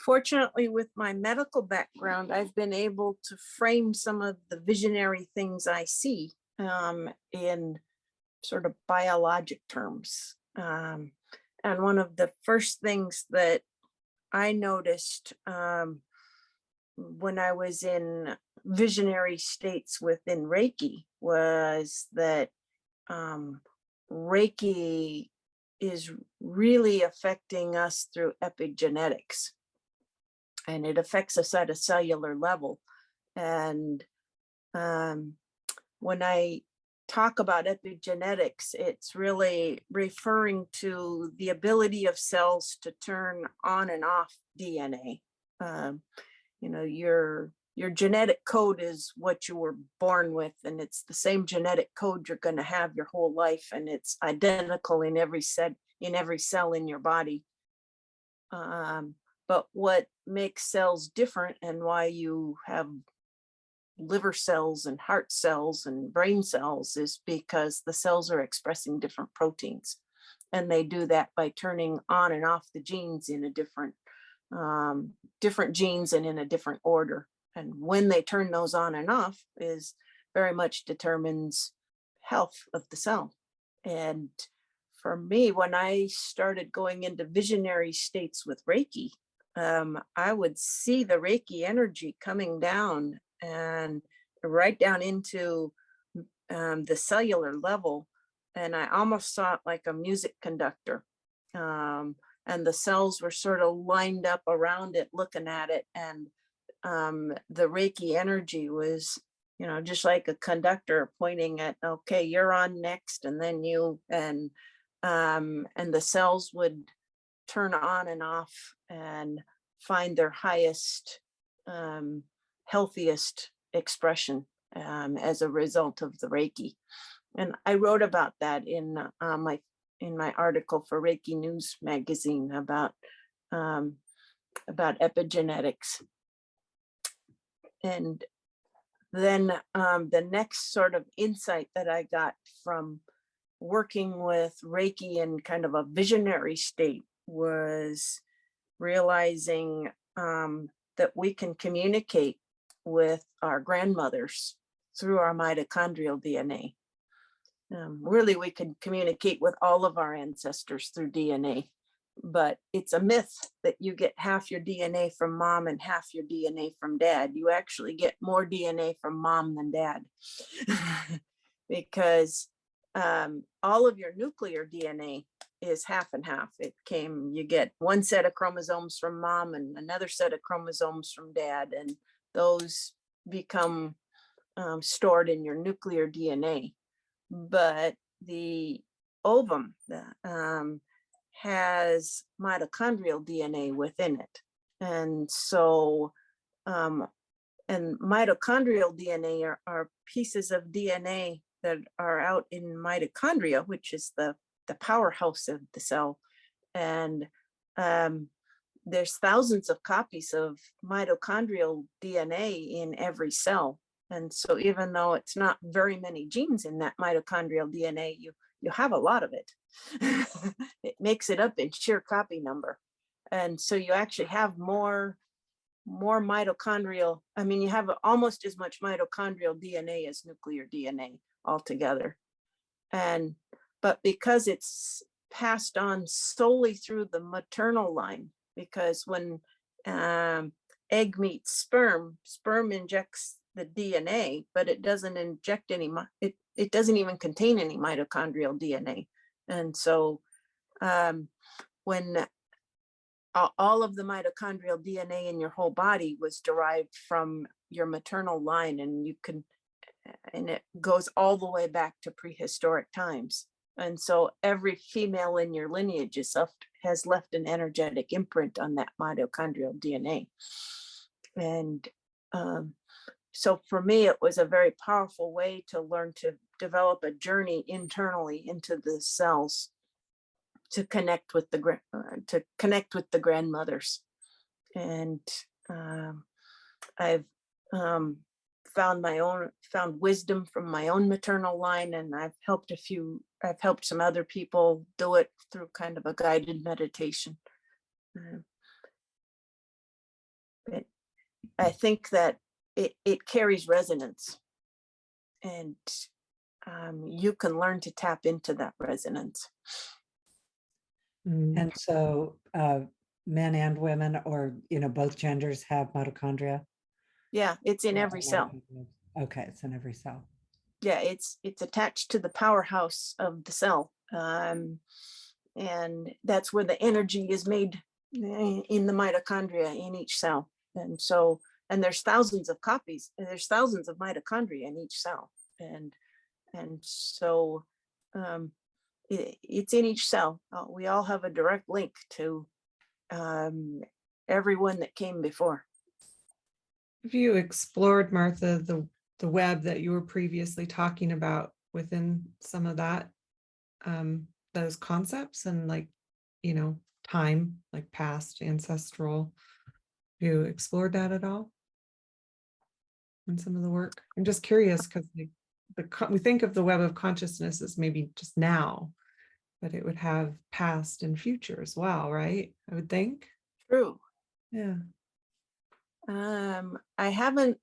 Speaker 2: Fortunately, with my medical background, I've been able to frame some of the visionary things I see in sort of biologic terms. And one of the first things that I noticed when I was in visionary states within Reiki was that Reiki is really affecting us through epigenetics, and it affects us at a cellular level. And when I talk about epigenetics, it's really referring to the ability of cells to turn on and off DNA. You know, your genetic code is what you were born with, and it's the same genetic code you're going to have your whole life, and it's identical in every cell in your body. But what makes cells different, and why you have liver cells and heart cells and brain cells, is because the cells are expressing different proteins, and they do that by turning on and off the genes in a different genes and in a different order. And when they turn those on and off is very much determines health of the cell. And for me, when I started going into visionary states with Reiki, I would see the Reiki energy coming down and right down into the cellular level. And I almost saw it like a music conductor. And the cells were sort of lined up around it, looking at it. And the Reiki energy was, you know, just like a conductor pointing at, okay, you're on next. And then you, and the cells would turn on and off and find their highest, healthiest expression as a result of the Reiki. And I wrote about that in my article for Reiki News magazine about epigenetics. And then the next sort of insight that I got from working with Reiki in kind of a visionary state was realizing that we can communicate with our grandmothers through our mitochondrial DNA. Really, we can communicate with all of our ancestors through DNA, but it's a myth that you get half your DNA from mom and half your DNA from dad. You actually get more DNA from mom than dad because all of your nuclear DNA is half and half. You get one set of chromosomes from mom and another set of chromosomes from dad, and those become stored in your nuclear DNA. But the ovum has mitochondrial DNA within it. And so, and mitochondrial DNA are pieces of DNA that are out in mitochondria, which is the powerhouse of the cell. And there's thousands of copies of mitochondrial DNA in every cell. And so even though it's not very many genes in that mitochondrial DNA, you have a lot of it. It makes it up in sheer copy number. And so you actually have more mitochondrial, I mean, you have almost as much mitochondrial DNA as nuclear DNA altogether. But because it's passed on solely through the maternal line, because when egg meets sperm injects the DNA, but it doesn't inject any, it doesn't even contain any mitochondrial DNA. And so when all of the mitochondrial DNA in your whole body was derived from your maternal line, and it goes all the way back to prehistoric times. And so every female in your lineage has left an energetic imprint on that mitochondrial DNA. And so for me, it was a very powerful way to learn to develop a journey internally into the cells to connect with the grandmothers. And I've found wisdom from my own maternal line, and I've helped some other people do it through kind of a guided meditation. But I think that it carries resonance, and you can learn to tap into that resonance.
Speaker 1: And so men and women, or, both genders have mitochondria?
Speaker 2: Yeah, it's in every cell.
Speaker 1: Okay, it's in every cell.
Speaker 2: Yeah, it's attached to the powerhouse of the cell. And that's where the energy is made, in the mitochondria in each cell. And so, and there's thousands of copies, and there's thousands of mitochondria in each cell. And so it's in each cell. We all have a direct link to everyone that came before.
Speaker 3: Have you explored, Martha, the web that you were previously talking about within some of that, those concepts, and time, like past, ancestral? Have you explored that at all in some of the work? I'm just curious because we think of the web of consciousness as maybe just now, but it would have past and future as well, right? I would think.
Speaker 2: True.
Speaker 3: Yeah.
Speaker 2: I haven't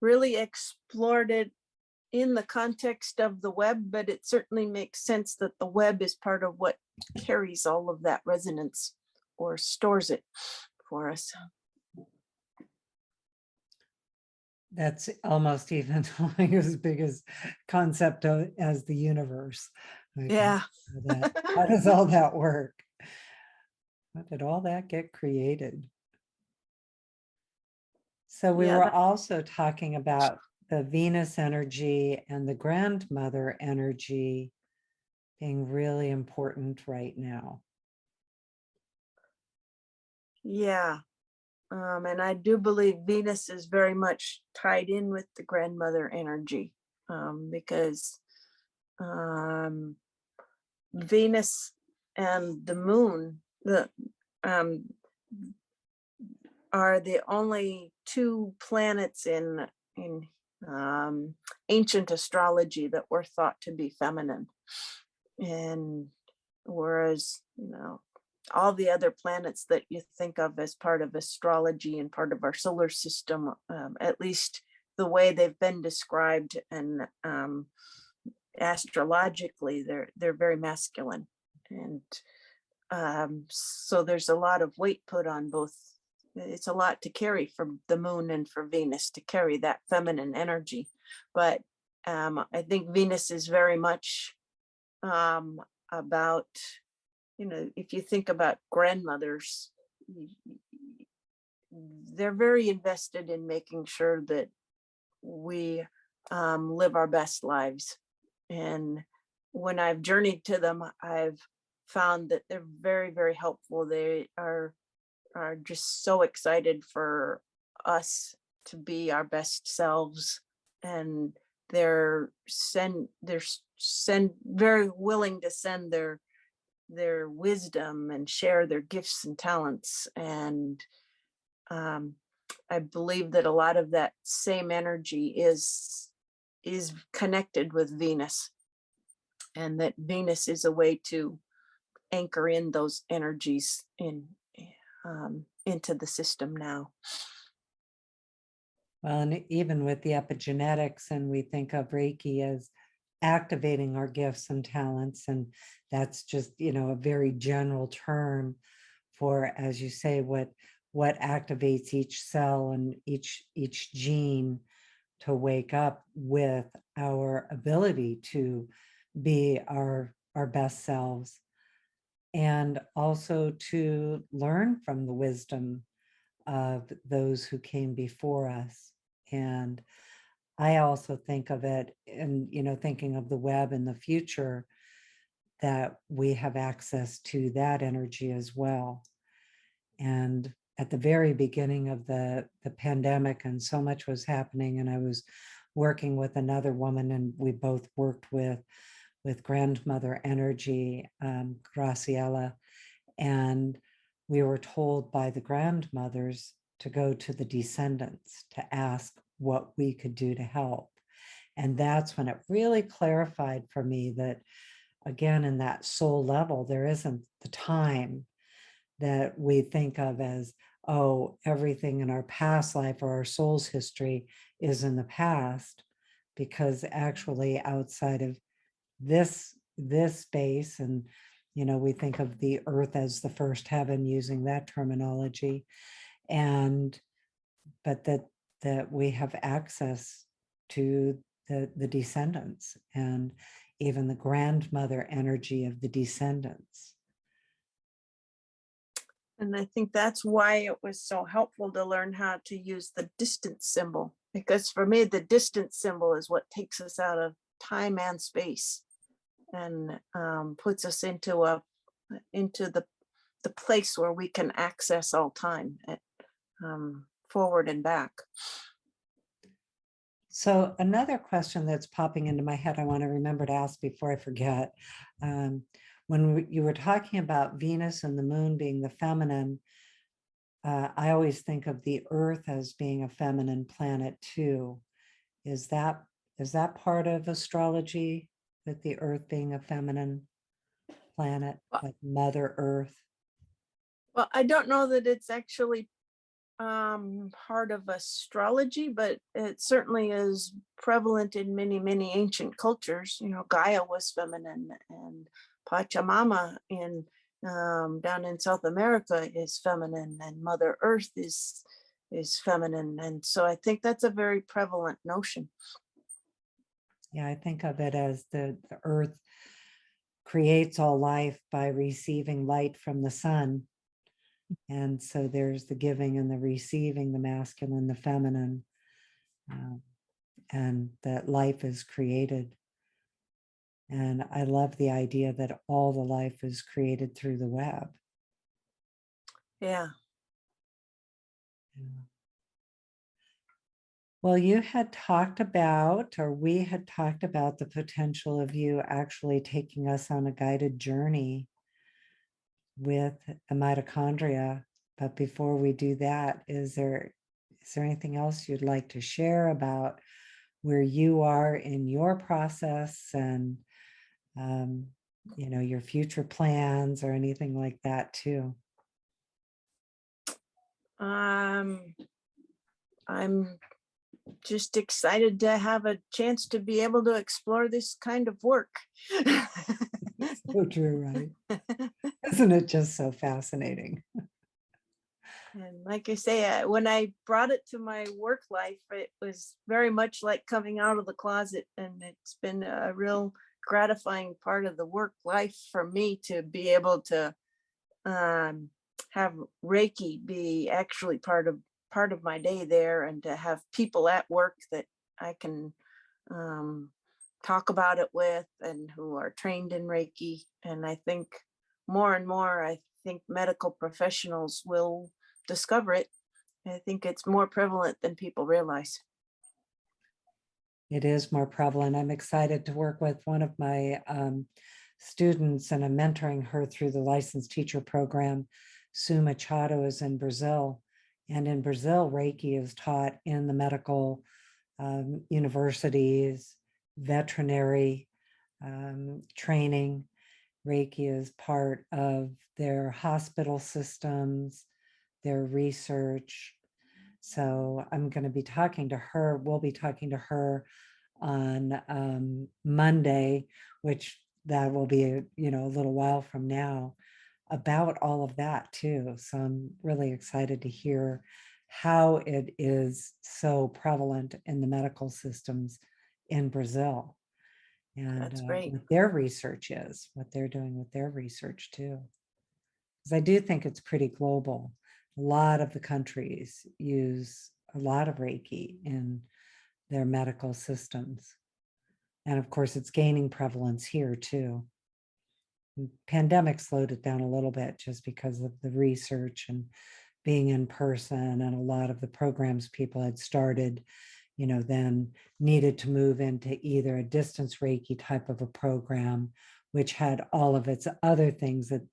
Speaker 2: really explored it in the context of the web, but it certainly makes sense that the web is part of what carries all of that resonance or stores it for us.
Speaker 1: That's almost even like as big as concept as the universe.
Speaker 2: Yeah.
Speaker 1: How does all that work? How did all that get created? So we were also talking about the Venus energy and the grandmother energy being really important right now.
Speaker 2: Yeah. And I do believe Venus is very much tied in with the grandmother energy, because Venus and the moon are the only two planets in ancient astrology that were thought to be feminine. And whereas, all the other planets that you think of as part of astrology and part of our solar system, at least the way they've been described and astrologically, they're very masculine. And so there's a lot of weight put on both. It's a lot to carry for the moon and for Venus to carry that feminine energy. But I think Venus is very much about, if you think about grandmothers, they're very invested in making sure that we live our best lives. And when I've journeyed to them, I've found that they're very, very helpful. They are just so excited for us to be our best selves, and they're very willing to send their wisdom and share their gifts and talents. And I believe that a lot of that same energy is connected with Venus, and that Venus is a way to anchor in those energies into the system now.
Speaker 1: Well, and even with the epigenetics, and we think of Reiki as activating our gifts and talents, and that's just, a very general term for, as you say, what activates each cell and each gene to wake up with our ability to be our best selves, and also to learn from the wisdom of those who came before us. And I also think of it, and thinking of the web in the future, that we have access to that energy as well. And at the very beginning of the pandemic, and so much was happening, and I was working with another woman, and we both worked with grandmother energy, Graciela, and we were told by the grandmothers to go to the descendants to ask what we could do to help. And that's when it really clarified for me that, again, in that soul level, there isn't the time that we think of as, oh, everything in our past life or our soul's history is in the past, because actually outside of this space, and we think of the earth as the first heaven, using that terminology, and but that we have access to the descendants and even the grandmother energy of the descendants.
Speaker 2: And I think that's why it was so helpful to learn how to use the distance symbol, because for me, the distance symbol is what takes us out of time and space and puts us into the place where we can access all time, forward and back.
Speaker 1: So another question that's popping into my head, I want to remember to ask before I forget. When you were talking about Venus and the moon being the feminine, I always think of the earth as being a feminine planet too. Is that part of astrology, with the earth being a feminine planet, like Mother Earth?
Speaker 2: Well, I don't know that it's actually part of astrology, but it certainly is prevalent in many, many ancient cultures. Gaia was feminine, and Pachamama down in South America is feminine, and Mother Earth is feminine. And so I think that's a very prevalent notion.
Speaker 1: Yeah, I think of it as the earth creates all life by receiving light from the sun. And so there's the giving and the receiving, the masculine, the feminine, and that life is created. And I love the idea that all the life is created through the web.
Speaker 2: Yeah.
Speaker 1: Well, you had talked about, or we had talked about, the potential of you actually taking us on a guided journey with the mitochondria. But before we do that, is there anything else you'd like to share about where you are in your process, and your future plans or anything like that too?
Speaker 2: I'm just excited to have a chance to be able to explore this kind of work.
Speaker 1: So true, right? Isn't it just so fascinating?
Speaker 2: And like I say, when I brought it to my work life, it was very much like coming out of the closet, and it's been a real gratifying part of the work life for me to be able to have Reiki be actually part of my day there, and to have people at work that I can talk about it with, and who are trained in Reiki. And I think more and more, I think medical professionals will discover it. I think it's more prevalent than people realize.
Speaker 1: It is more prevalent. I'm excited to work with one of my students, and I'm mentoring her through the licensed teacher program. Sue Machado is in Brazil. And in Brazil, Reiki is taught in the medical universities, veterinary training. Reiki is part of their hospital systems, their research. So I'm going to be talking to her. We'll be talking to her on Monday, which that will be a little while from now, about all of that too. So I'm really excited to hear how it is so prevalent in the medical systems in Brazil, and
Speaker 2: That's great.
Speaker 1: what their research is, what they're doing with their research too. Because I do think it's pretty global. A lot of the countries use a lot of Reiki in their medical systems. And of course, it's gaining prevalence here too. Pandemic slowed it down a little bit just because of the research and being in person, and a lot of the programs people had started, then needed to move into either a distance Reiki type of a program, which had all of its other things that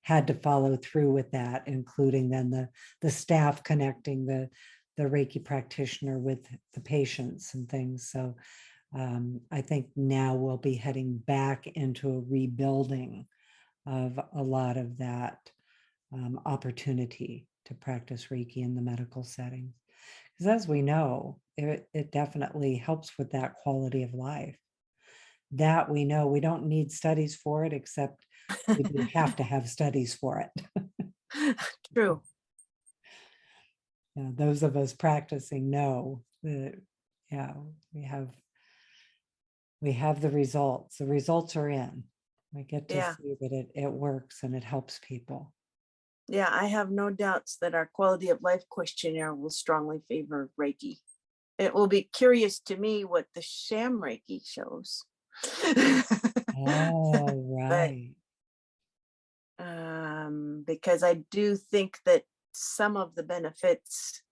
Speaker 1: had to follow through with that, including then the staff connecting the the Reiki practitioner with the patients and things. So I think now we'll be heading back into a rebuilding of a lot of that opportunity to practice Reiki in the medical setting. Because as we know, it definitely helps with that quality of life. That we know. We don't need studies for it, except we do have to have studies for it.
Speaker 2: True.
Speaker 1: Those of us practicing know that, we have the results. The results are in. We get to
Speaker 2: Yeah.
Speaker 1: see that it works and it helps people.
Speaker 2: Yeah, I have no doubts that our quality of life questionnaire will strongly favor Reiki. It will be curious to me what the sham Reiki shows.
Speaker 1: Oh,
Speaker 2: But
Speaker 1: right.
Speaker 2: because I do think that some of the benefits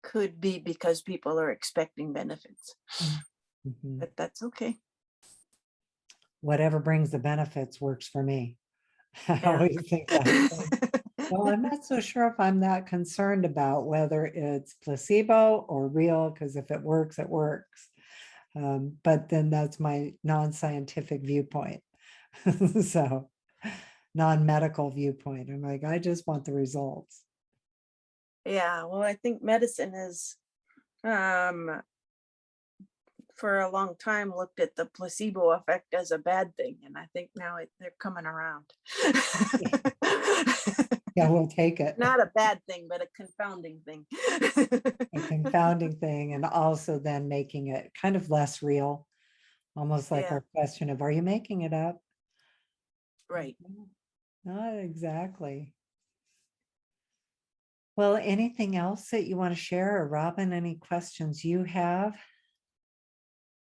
Speaker 2: could be because people are expecting benefits,
Speaker 1: Mhm.
Speaker 2: but that's okay.
Speaker 1: Whatever brings the benefits works for me. I
Speaker 2: Yeah.
Speaker 1: always think that way. Well, I'm not so sure if I'm that concerned about whether it's placebo or real, because if it works, it works. But then that's my non-scientific viewpoint. So non-medical viewpoint. I'm like, I just want the results.
Speaker 2: Yeah, well, I think medicine is for a long time looked at the placebo effect as a bad thing, and I think now they're coming around.
Speaker 1: Yeah, we'll take it.
Speaker 2: Not a bad thing, but a confounding thing.
Speaker 1: A confounding thing, and also then making it kind of less real, almost like
Speaker 2: Yeah,
Speaker 1: our question of, are you making it up?
Speaker 2: right.
Speaker 1: Not exactly. Well, anything else that you want to share, or Robyn, any questions you have?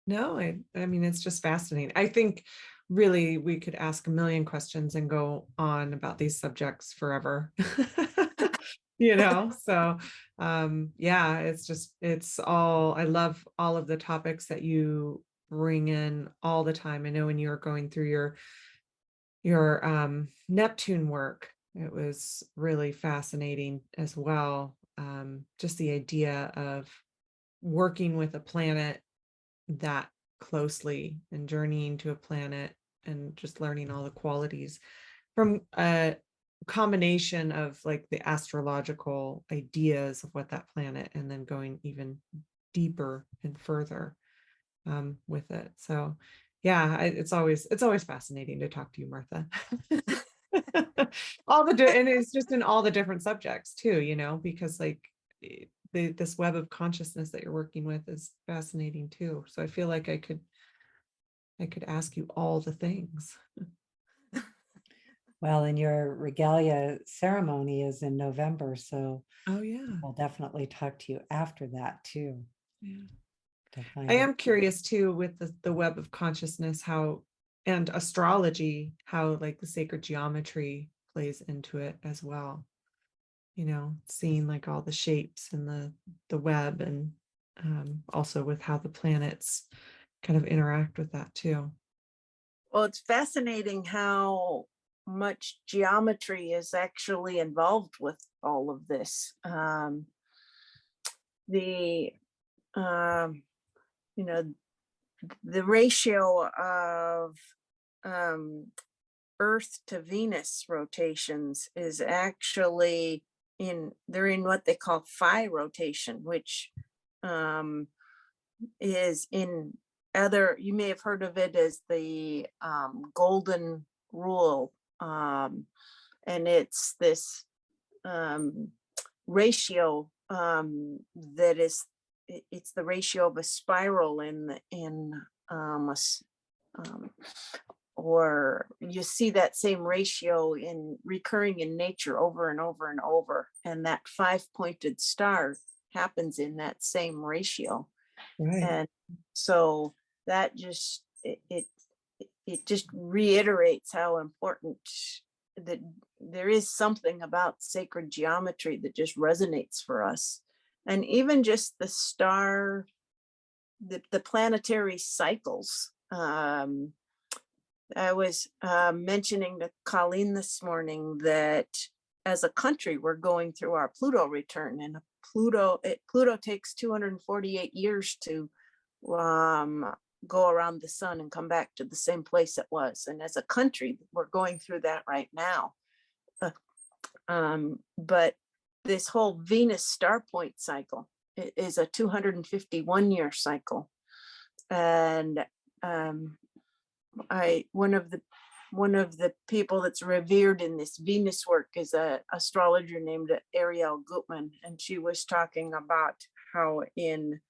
Speaker 3: No, I mean, it's just fascinating. I think really we could ask a million questions and go on about these subjects forever. So yeah, it's all, I love all of the topics that you bring in all the time. I know when you're going through your Neptune work, it was really fascinating as well. Just the idea of working with a planet that closely and journeying to a planet and just learning all the qualities from a combination of like the astrological ideas of what that planet, and then going even deeper and further with it. So yeah, it's always fascinating to talk to you, Martha. And it's just in all the different subjects too, because like this web of consciousness that you're working with is fascinating too. So I feel like I could ask you all the things.
Speaker 1: Well, and your regalia ceremony is in November, so
Speaker 3: Oh yeah.
Speaker 1: I'll definitely talk to you after that too,
Speaker 3: Yeah.
Speaker 1: to
Speaker 3: I
Speaker 1: find out.
Speaker 3: am curious too with the web of consciousness, how, and astrology, how like the sacred geometry plays into it as well. Seeing like all the shapes and the web, and also with how the planets kind of interact with that too.
Speaker 2: Well, it's fascinating how much geometry is actually involved with all of this. The you know the ratio of Earth to Venus rotations is actually they're in what they call phi rotation, which is in you may have heard of it as the golden rule. And it's this ratio that is, it's the ratio of a spiral or you see that same ratio in recurring in nature over and over and over. And that 5-pointed star happens in that same ratio.
Speaker 1: Right.
Speaker 2: And so that just, it just reiterates how important that there is something about sacred geometry that just resonates for us. And even just the star, the planetary cycles. I was mentioning to Colleen this morning that as a country, we're going through our Pluto return, and Pluto takes 248 years to go around the sun and come back to the same place it was. And as a country, we're going through that right now. But this whole Venus star point cycle is a 251-year cycle. And one of the people that's revered in this Venus work is a astrologer named Ariel Gutman, and she was talking about how in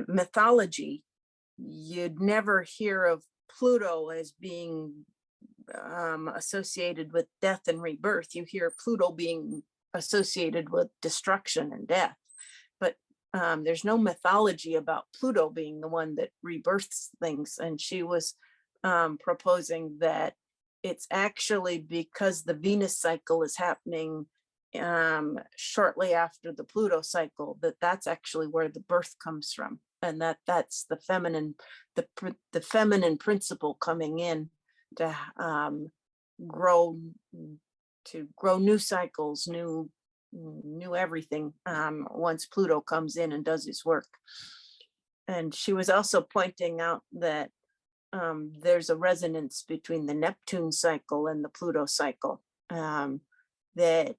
Speaker 2: mythology, you'd never hear of Pluto as being associated with death and rebirth. You hear Pluto being associated with destruction and death, but there's no mythology about Pluto being the one that rebirths things. And she was proposing that it's actually because the Venus cycle is happening shortly after the Pluto cycle, that's actually where the birth comes from, and that's the feminine, the feminine principle coming in to grow new cycles, new everything once Pluto comes in and does his work. And she was also pointing out that there's a resonance between the Neptune cycle and the Pluto cycle, that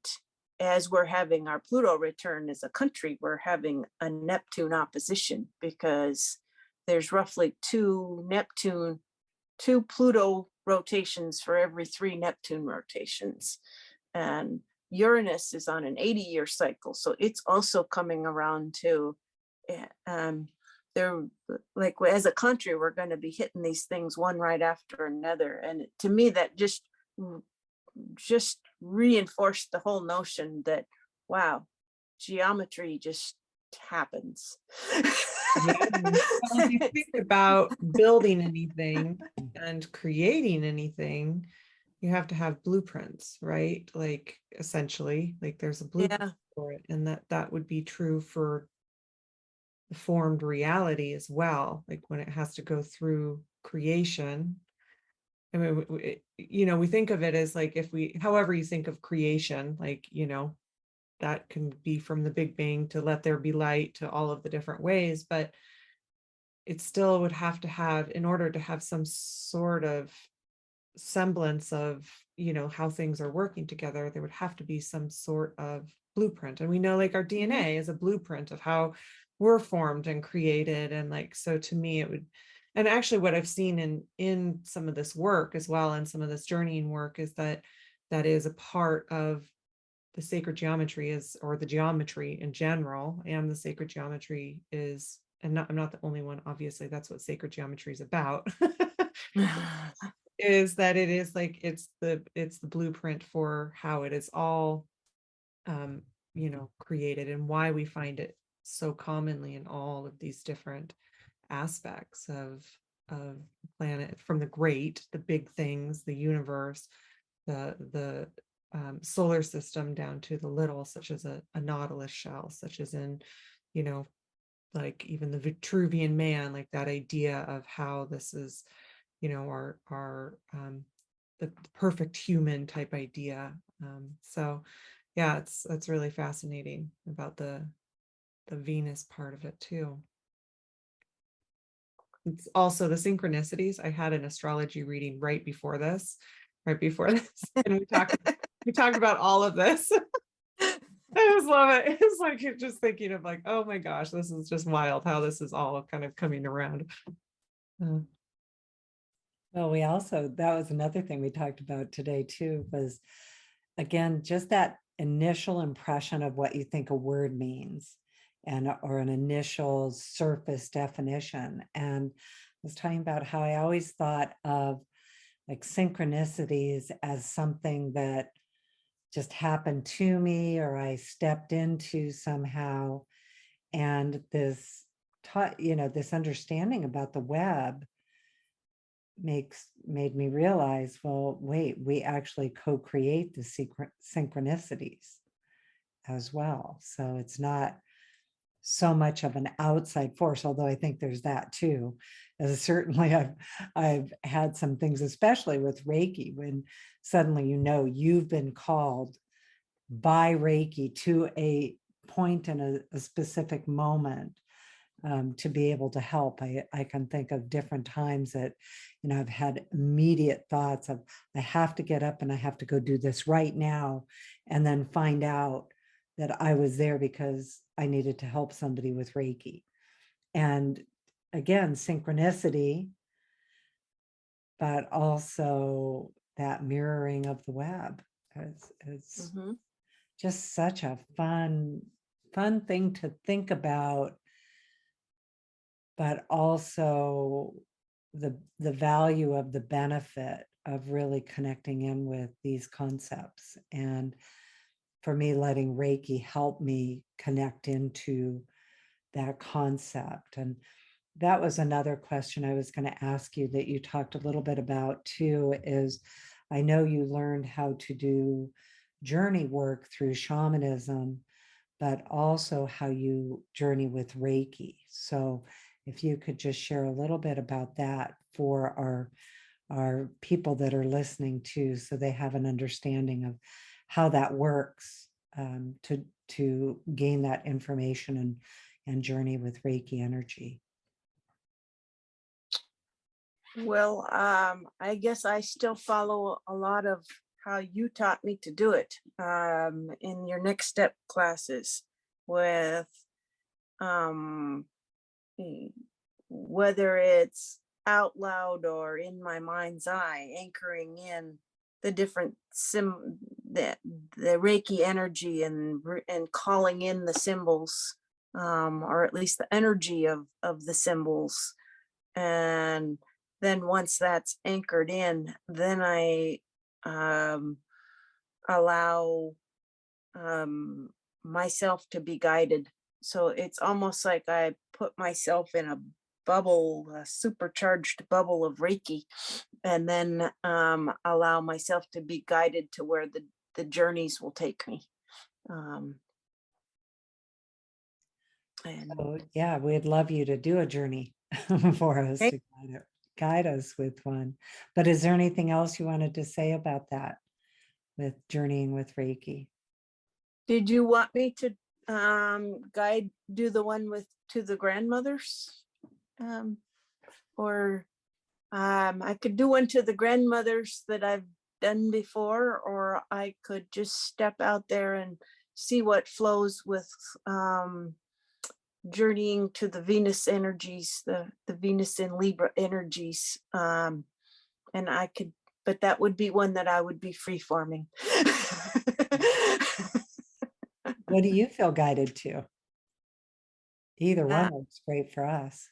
Speaker 2: as we're having our Pluto return as a country, we're having a Neptune opposition, because there's roughly two Pluto rotations for every 3 Neptune rotations. And Uranus is on an 80-year cycle, so it's also coming around too. They're like, as a country, we're going to be hitting these things one right after another. And to me, that just reinforced the whole notion that, wow, geometry just happens.
Speaker 3: Yeah. Well, if you think about building anything and creating anything, you have to have blueprints, right? Like, essentially, like there's a blueprint for it, and that would be true for the formed reality as well. Like when it has to go through creation. I mean, we think of it as like, however you think of creation, like, that can be from the Big Bang to let there be light to all of the different ways, but it still would have to have, in order to have some sort of semblance of, how things are working together, there would have to be some sort of blueprint. And we know, like, our DNA is a blueprint of how we're formed and created. And like, so to me, it would, and actually what I've seen in some of this work as well, and some of this journeying work, is that is a part of the sacred geometry, or the geometry in general, and the sacred geometry is, and I'm not the only one, obviously, that's what sacred geometry is about, is that it is like, it's the blueprint for how it is all, created, and why we find it so commonly in all of these different aspects of planet, from the big things, the universe, the solar system, down to the little, such as a nautilus shell, such as in, like even the Vitruvian Man, like that idea of how this is, our the perfect human type idea. So yeah, it's really fascinating about the Venus part of it too. It's also the synchronicities. I had an astrology reading right before this, and we talked about all of this. I just love it. It's like, you're just thinking of like, oh my gosh, this is just wild how this is all kind of coming around.
Speaker 1: Well, that was another thing we talked about today too, was again, just that initial impression of what you think a word means, or an initial surface definition. And I was talking about how I always thought of like synchronicities as something that just happened to me, or I stepped into somehow. And this understanding about the web made me realize, well, wait, we actually co-create the synchronicities as well. So it's not so much of an outside force, although I think there's that too. As certainly I've had some things, especially with Reiki, when suddenly you've been called by Reiki to a point in a specific moment, to be able to help. I can think of different times that, I've had immediate thoughts of, I have to get up and I have to go do this right now, and then find out that I was there because I needed to help somebody with Reiki. And again, synchronicity, but also that mirroring of the web. It's
Speaker 2: Mhm.
Speaker 1: just such a fun thing to think about, but also the value of the benefit of really connecting in with these concepts. And for me, letting Reiki help me connect into that concept. And that was another question I was going to ask you that you talked a little bit about too, is I know you learned how to do journey work through shamanism, but also how you journey with Reiki. So if you could just share a little bit about that for our people that are listening too, so they have an understanding of how that works, to gain that information and journey with Reiki energy.
Speaker 2: Well, I guess I still follow a lot of how you taught me to do it, in your next step classes, with um, whether it's out loud or in my mind's eye, anchoring in the different the Reiki energy, and calling in the symbols, or at least the energy of the symbols. And then once that's anchored in, then I allow myself to be guided. So it's almost like I put myself in a bubble, a supercharged bubble of Reiki, and then allow myself to be guided to where the journeys will take me. And
Speaker 1: So yeah, we'd love you to do a journey for us,
Speaker 2: okay.
Speaker 1: to guide us with one. But is there anything else you wanted to say about that, with journeying with Reiki?
Speaker 2: Did you want me to do the one to the grandmothers? Or I could do one to the grandmothers that I've done before, or I could just step out there and see what flows with journeying to the Venus energies, the Venus in Libra energies. And I could, but that would be one that I would be free forming.
Speaker 1: What do you feel guided to? Either
Speaker 2: Uh,
Speaker 1: one looks great for us.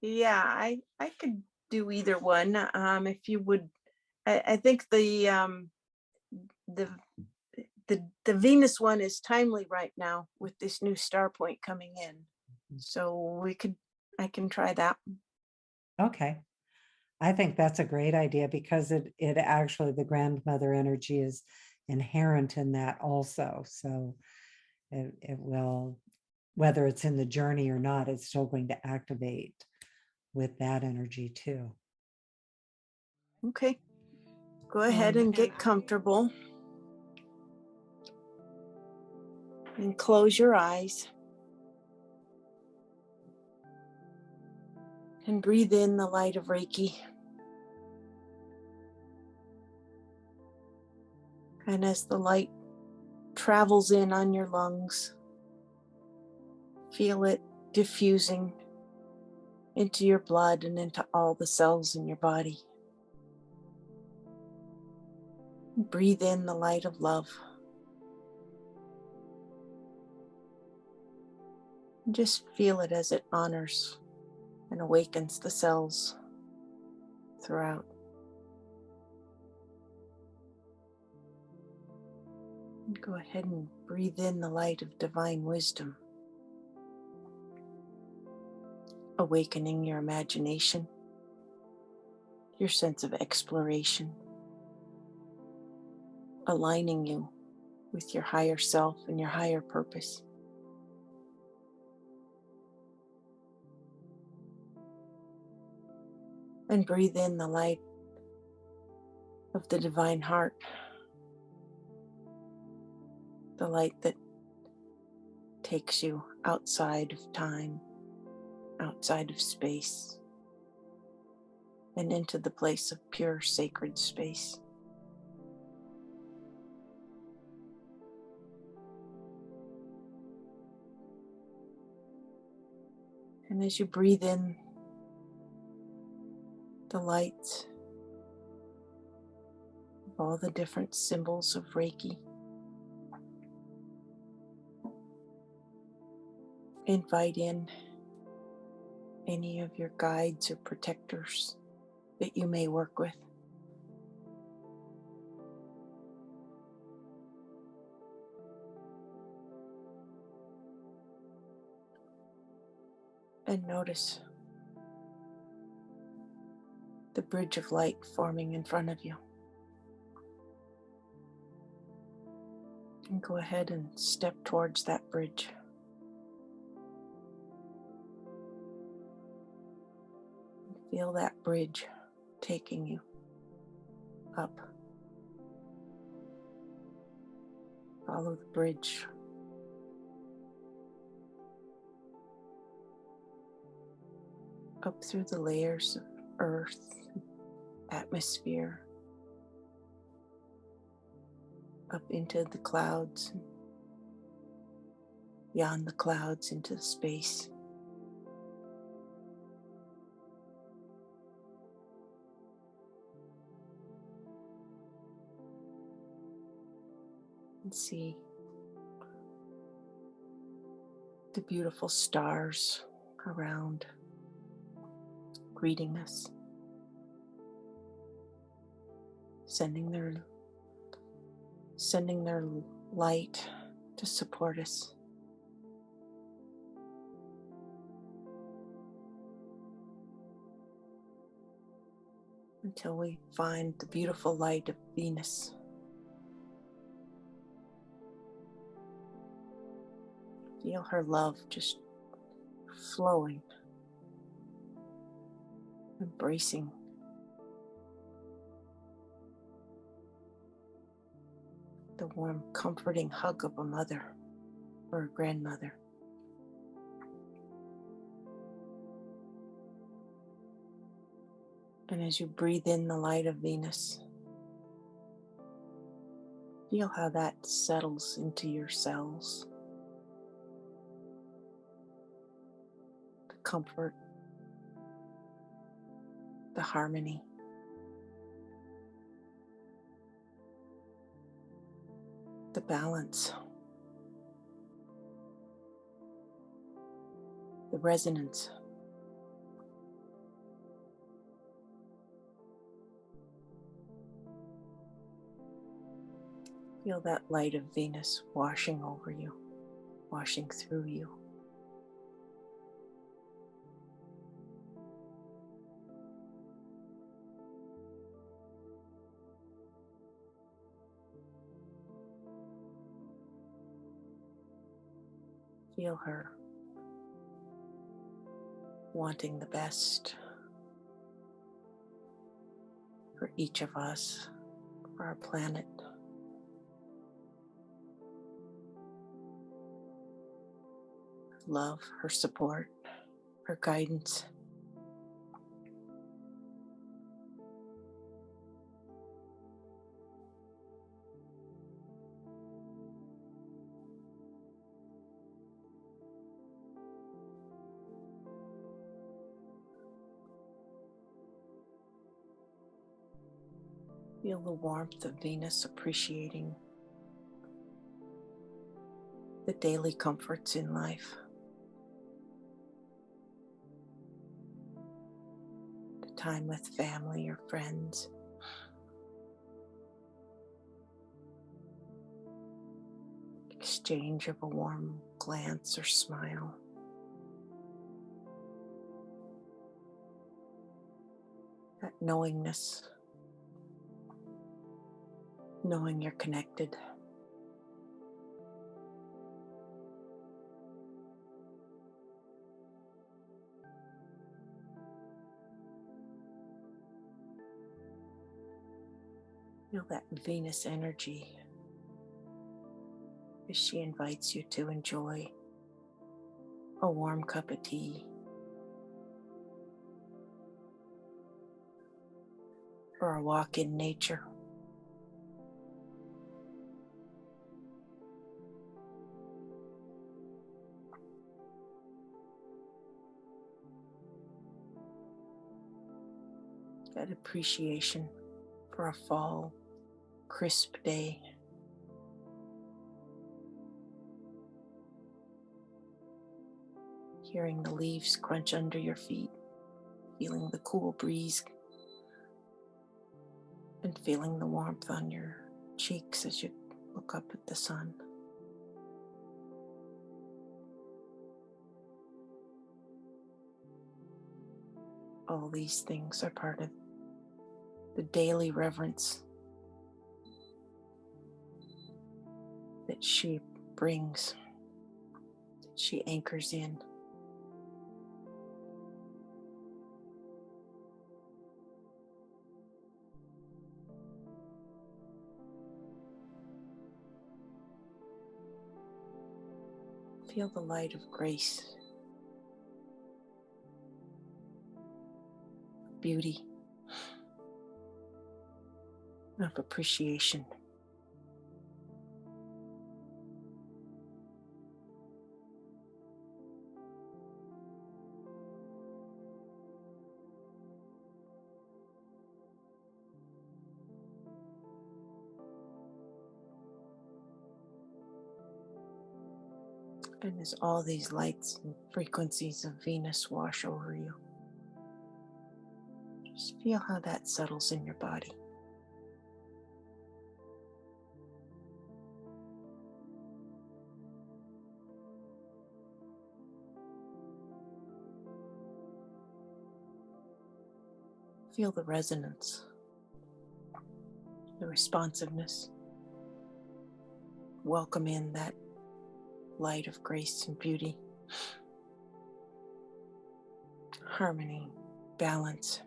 Speaker 2: yeah, I could do either one. If you would, I think the the Venus one is timely right now with this new star point coming in. So I can try that.
Speaker 1: Okay. I think that's a great idea, because it actually, the grandmother energy is inherent in that also. So it will, whether it's in the journey or not, it's still going to activate with that energy too.
Speaker 2: Okay, go ahead and get comfortable and close your eyes and breathe in the light of Reiki. And as the light travels in on your lungs, feel it diffusing into your blood and into all the cells in your body. Breathe in the light of love. And just feel it as it honors and awakens the cells throughout. And go ahead and breathe in the light of divine wisdom, awakening your imagination, your sense of exploration, aligning you with your higher self and your higher purpose. And breathe in the light of the divine heart, the light that takes you outside of time, outside of space, and into the place of pure sacred space. And as you breathe in the lights of all the different symbols of Reiki, invite in any of your guides or protectors that you may work with. And notice the bridge of light forming in front of you. And go ahead and step towards that bridge. Feel that bridge taking you up. Follow the bridge. Up through the layers of earth, atmosphere, up into the clouds, beyond the clouds into space. And see the beautiful stars around, greeting us, sending their light to support us. Until we find the beautiful light of Venus. Feel her love just flowing, embracing the warm, comforting hug of a mother or a grandmother. And as you breathe in the light of Venus, feel how that settles into your cells. The comfort, the harmony. The balance, the resonance. Feel that light of Venus washing over you, washing through you. Feel her wanting the best for each of us, for our planet. Her love, her support, her guidance. Feel the warmth of Venus appreciating the daily comforts in life. The time with family or friends. Exchange of a warm glance or smile. That knowingness. Knowing you're connected. Feel that Venus energy as she invites you to enjoy a warm cup of tea or a walk in nature. That appreciation for a fall, crisp day. Hearing the leaves crunch under your feet, feeling the cool breeze, and feeling the warmth on your cheeks as you look up at the sun. All these things are part of the daily reverence that she brings, that she anchors in. Feel the light of grace, beauty, of appreciation. And as all these lights and frequencies of Venus wash over you, just feel how that settles in your body. Feel the resonance, the responsiveness. Welcome in that light of grace and beauty, harmony, balance.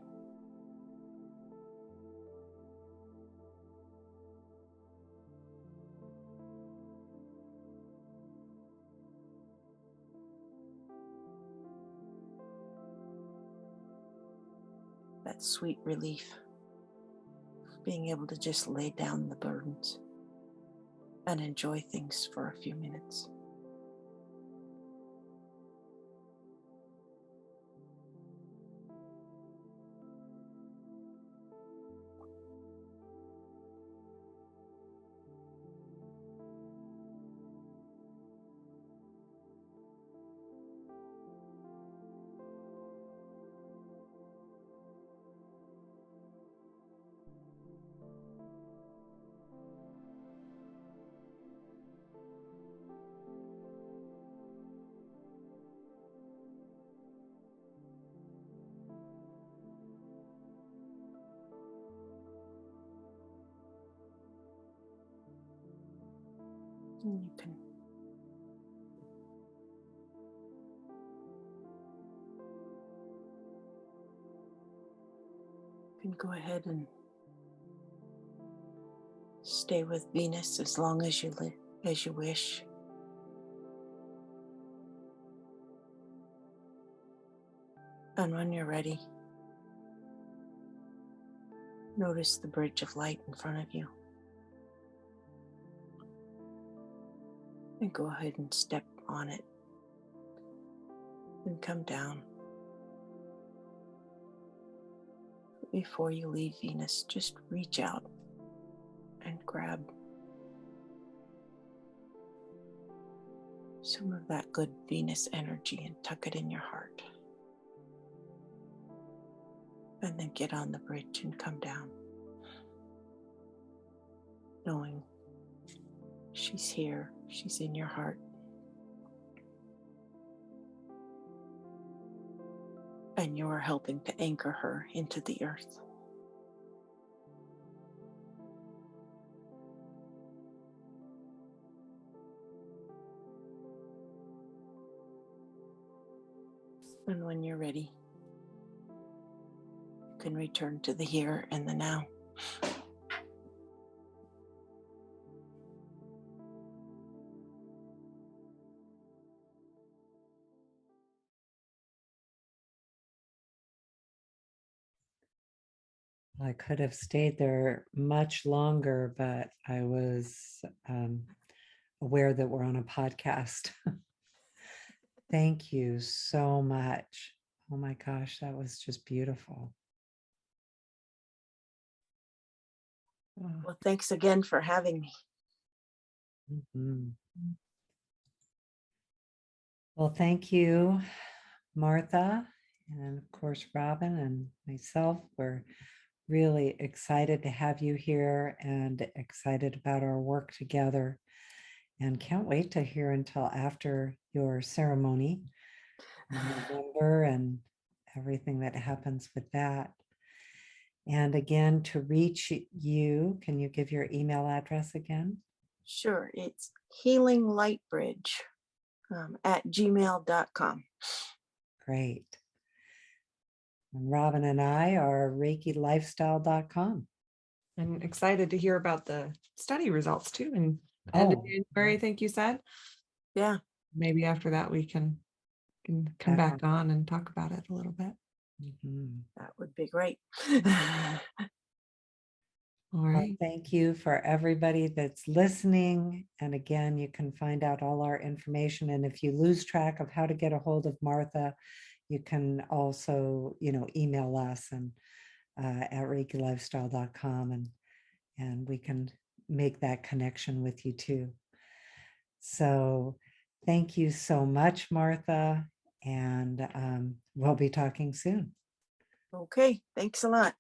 Speaker 2: That sweet relief of being able to just lay down the burdens and enjoy things for a few minutes. And you can go ahead and stay with Venus as long as you wish. And when you're ready, notice the bridge of light in front of you. And go ahead and step on it and come down. Before you leave Venus, just reach out and grab some of that good Venus energy and tuck it in your heart. And then get on the bridge and come down, knowing she's here, she's in your heart. And you are helping to anchor her into the earth. And when you're ready, you can return to the here and the now.
Speaker 1: I could have stayed there much longer, but I was aware that we're on a podcast. Thank you so much. Oh my gosh, that was just beautiful. Oh,
Speaker 2: Well, thanks again for having me.
Speaker 1: mhm. Well, thank you, Martha, and of course, Robyn and myself. We're really excited to have you here and excited about our work together, and can't wait to hear until after your ceremony in November and everything that happens with that. And again, to reach you, can you give your email address again?
Speaker 2: Sure, it's Healinglightbridge at gmail.com.
Speaker 1: Great. And Robyn and I are ReikiLifestyle.com.
Speaker 3: And excited to hear about the study results too. And end of
Speaker 1: Oh,
Speaker 3: January, I think you said.
Speaker 2: Yeah,
Speaker 3: Maybe after that we can come back on and talk about it a little bit.
Speaker 1: mhm.
Speaker 2: that would be great.
Speaker 3: All
Speaker 1: Well,
Speaker 3: right.
Speaker 1: thank you for everybody that's listening. And again, you can find out all our information. And if you lose track of how to get a hold of Martha, you can also, email us and at ReikiLifestyle.com, and we can make that connection with you too. So thank you so much, Martha. And we'll be talking soon.
Speaker 2: Okay, thanks a lot.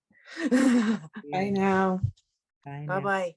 Speaker 3: Bye now.
Speaker 1: Bye now.
Speaker 2: Bye-bye.